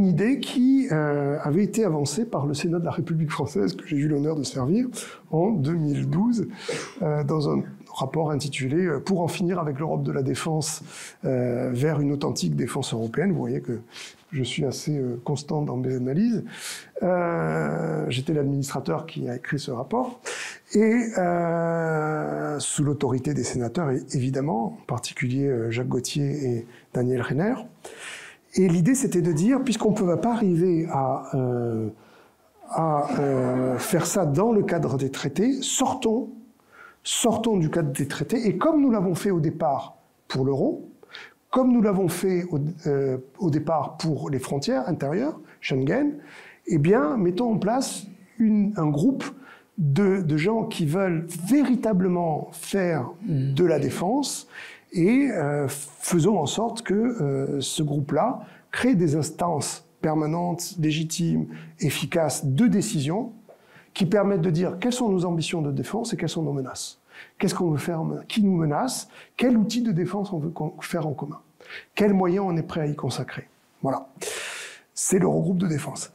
idée qui avait été avancée par le Sénat de la République française, que j'ai eu l'honneur de servir en 2012, dans un rapport intitulé « Pour en finir avec l'Europe de la défense vers une authentique défense européenne ». Vous voyez que je suis assez constant dans mes analyses. J'étais l'administrateur qui a écrit ce rapport, et sous l'autorité des sénateurs, évidemment, en particulier Jacques Gauthier et Daniel Renner. Et l'idée, c'était de dire, puisqu'on ne peut pas arriver à faire ça dans le cadre des traités, sortons du cadre des traités, et comme nous l'avons fait au départ pour l'euro, comme nous l'avons fait au départ pour les frontières intérieures, Schengen, eh bien, mettons en place un groupe de gens qui veulent véritablement faire de la défense, et faisons en sorte que ce groupe-là crée des instances permanentes, légitimes, efficaces de décision qui permettent de dire quelles sont nos ambitions de défense et quelles sont nos menaces. Qu'est-ce qu'on veut faire? Qui nous menace? Quel outil de défense on veut faire en commun? Quels moyens on est prêt à y consacrer? Voilà. C'est l'Eurogroupe de défense.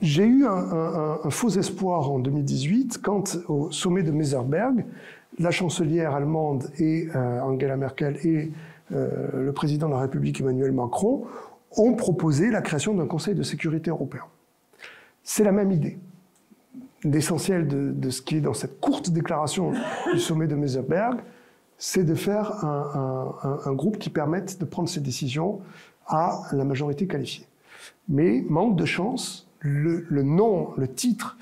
J'ai eu un faux espoir en 2018 quand, au sommet de Meseberg, la chancelière allemande et Angela Merkel et le président de la République Emmanuel Macron ont proposé la création d'un Conseil de sécurité européen. C'est la même idée. L'essentiel de ce qui est dans cette courte déclaration du sommet de Meseberg, c'est de faire un groupe qui permette de prendre ces décisions à la majorité qualifiée. Mais, manque de chance, le titre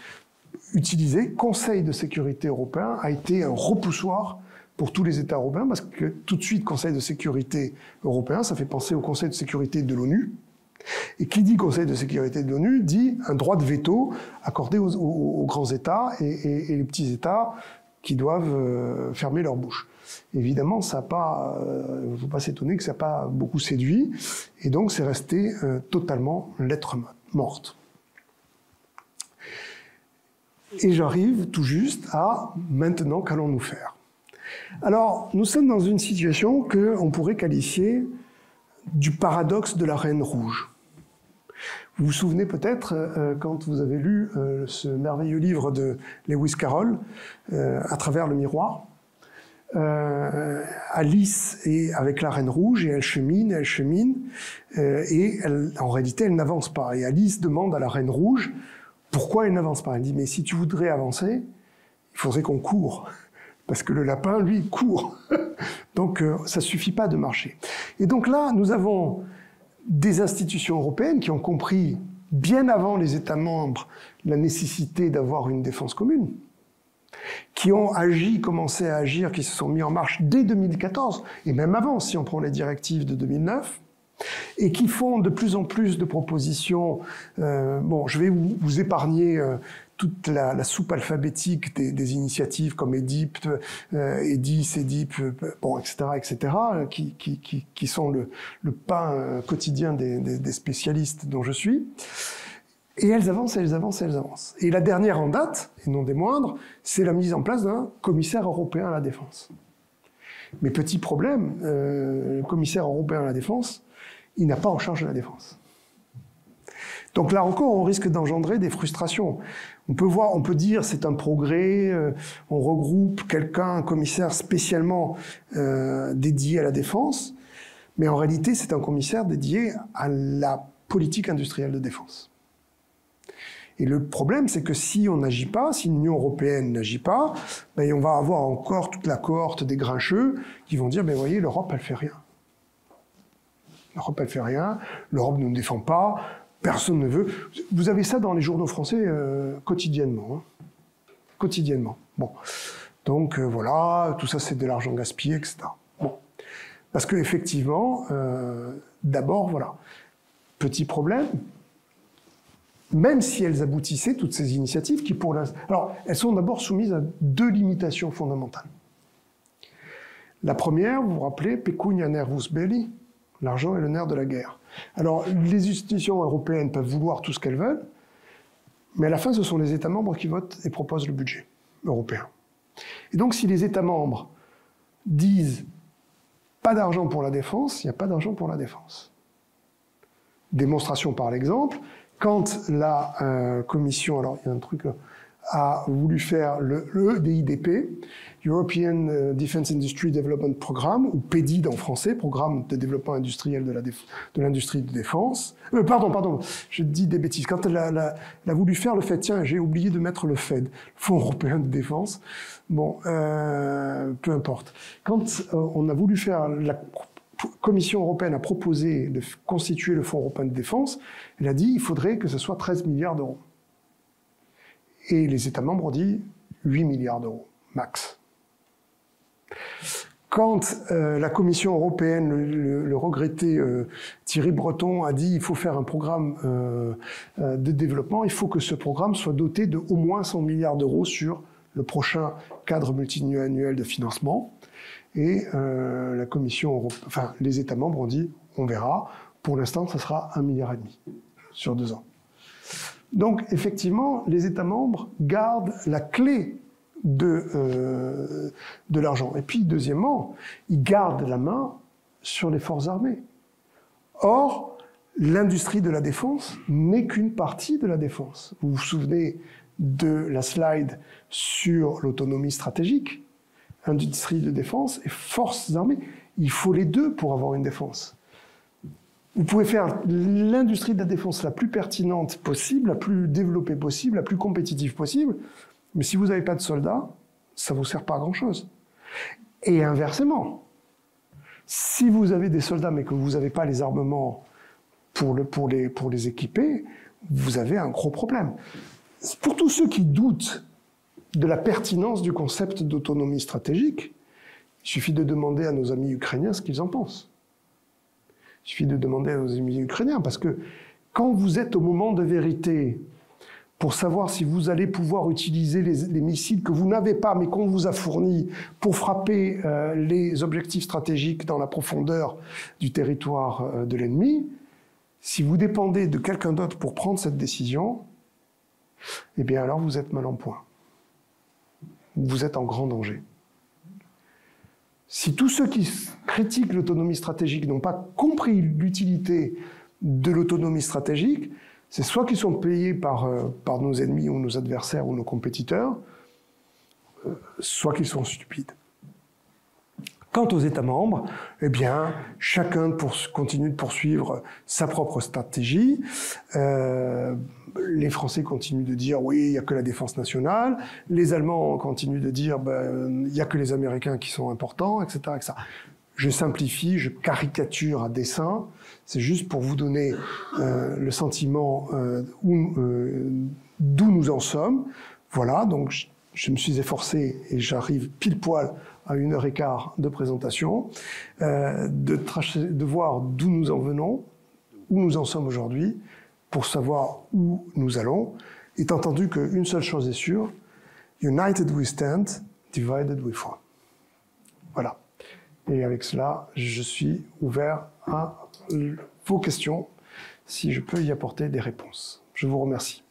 utilisé, Conseil de sécurité européen, a été un repoussoir pour tous les États européens, parce que tout de suite, Conseil de sécurité européen, ça fait penser au Conseil de sécurité de l'ONU. Et qui dit Conseil de sécurité de l'ONU dit un droit de veto accordé aux grands États et les petits États qui doivent fermer leur bouche. Évidemment, ça n'a pas, il ne faut pas s'étonner que ça n'a pas beaucoup séduit, et donc c'est resté totalement lettre morte. Et j'arrive tout juste à maintenant, qu'allons-nous faire? Alors, nous sommes dans une situation qu'on pourrait qualifier du paradoxe de la Reine Rouge. Vous vous souvenez peut-être, quand vous avez lu ce merveilleux livre de Lewis Carroll, À travers le miroir, Alice est avec la Reine Rouge et elle chemine, et en réalité elle n'avance pas. Et Alice demande à la Reine Rouge pourquoi elle n'avance pas. Elle dit mais si tu voudrais avancer, il faudrait qu'on court. parce que le lapin, lui, court. Donc, ça ne suffit pas de marcher. Et donc là, nous avons des institutions européennes qui ont compris, bien avant les États membres, la nécessité d'avoir une défense commune, qui ont agi, commencé à agir, qui se sont mis en marche dès 2014, et même avant, si on prend les directives de 2009, et qui font de plus en plus de propositions. Bon, je vais vous épargner toute la soupe alphabétique des initiatives comme EDIP, EDIS, EDIP, bon, etc., qui sont le pain quotidien des spécialistes dont je suis. Et elles avancent, elles avancent, elles avancent. Et la dernière en date, et non des moindres, c'est la mise en place d'un commissaire européen à la défense. Mais petit problème, le commissaire européen à la défense, il n'a pas en charge de la défense. Donc là encore, on risque d'engendrer des frustrations. On peut dire c'est un progrès, on regroupe quelqu'un, un commissaire spécialement dédié à la défense, mais en réalité, c'est un commissaire dédié à la politique industrielle de défense. Et le problème, c'est que si on n'agit pas, si l'Union européenne n'agit pas, ben on va avoir encore toute la cohorte des grincheux qui vont dire, ben voyez, l'Europe, elle fait rien. L'Europe, elle fait rien, l'Europe ne nous défend pas, personne ne veut. Vous avez ça dans les journaux français quotidiennement. Hein. Quotidiennement. Bon. Donc voilà, tout ça c'est de l'argent gaspillé, etc. Bon. Parce qu'effectivement, d'abord, voilà, petit problème, même si elles aboutissaient, toutes ces initiatives, qui pour l'instant... Alors, elles sont d'abord soumises à deux limitations fondamentales. La première, vous vous rappelez, pecunia nervus belli, l'argent est le nerf de la guerre. Alors, les institutions européennes peuvent vouloir tout ce qu'elles veulent, mais à la fin, ce sont les États membres qui votent et proposent le budget européen. Et donc, si les États membres disent pas d'argent pour la défense, il n'y a pas d'argent pour la défense. Démonstration par l'exemple, quand la Commission, alors il y a un truc là, a voulu faire le EDIDP, European Defence Industry Development Programme, ou PEDID en français, Programme de développement industriel de l'industrie de défense. Pardon, je dis des bêtises. Quand elle a voulu faire le FED, tiens, j'ai oublié de mettre le FED, Fonds européen de défense. Bon, peu importe. Quand on a voulu faire la Commission européenne a proposé de constituer le Fonds européen de défense, elle a dit qu'il faudrait que ce soit 13 milliards d'euros. Et les États membres ont dit 8 milliards d'euros, max. Quand la Commission européenne, le regretté Thierry Breton, a dit qu'il faut faire un programme de développement, il faut que ce programme soit doté de au moins 100 milliards d'euros sur le prochain cadre multiannuel de financement. Et la Commission européenne, enfin les États membres ont dit, on verra. Pour l'instant, ça sera 1,5 milliard sur 2 ans. Donc, effectivement, les États membres gardent la clé de l'argent. Et puis, deuxièmement, ils gardent la main sur les forces armées. Or, l'industrie de la défense n'est qu'une partie de la défense. Vous vous souvenez de la slide sur l'autonomie stratégique, industrie de défense et forces armées. Il faut les deux pour avoir une défense. Vous pouvez faire l'industrie de la défense la plus pertinente possible, la plus développée possible, la plus compétitive possible, mais si vous n'avez pas de soldats, ça ne vous sert pas à grand-chose. Et inversement, si vous avez des soldats mais que vous n'avez pas les armements pour les équiper, vous avez un gros problème. Pour tous ceux qui doutent de la pertinence du concept d'autonomie stratégique, il suffit de demander à nos amis ukrainiens ce qu'ils en pensent. Il suffit de demander à nos amis ukrainiens, parce que quand vous êtes au moment de vérité, pour savoir si vous allez pouvoir utiliser les missiles que vous n'avez pas, mais qu'on vous a fournis, pour frapper les objectifs stratégiques dans la profondeur du territoire de l'ennemi, si vous dépendez de quelqu'un d'autre pour prendre cette décision, eh bien alors vous êtes mal en point. Vous êtes en grand danger. Si tous ceux qui critiquent l'autonomie stratégique n'ont pas compris l'utilité de l'autonomie stratégique, c'est soit qu'ils sont payés par nos ennemis ou nos adversaires ou nos compétiteurs, soit qu'ils sont stupides. Quant aux États membres, eh bien, chacun continue de poursuivre sa propre stratégie. Les Français continuent de dire oui, il n'y a que la défense nationale. Les Allemands continuent de dire il n'y a que les Américains qui sont importants, etc., etc. Je simplifie, je caricature à dessein. C'est juste pour vous donner le sentiment d'où nous en sommes. Voilà, donc je me suis efforcé, et j'arrive pile poil à 1h15 de présentation, de voir d'où nous en venons, où nous en sommes aujourd'hui, pour savoir où nous allons, étant entendu qu'une seule chose est sûre, United we stand, divided we fall. Voilà. Et avec cela, je suis ouvert à vos questions, si je peux y apporter des réponses. Je vous remercie.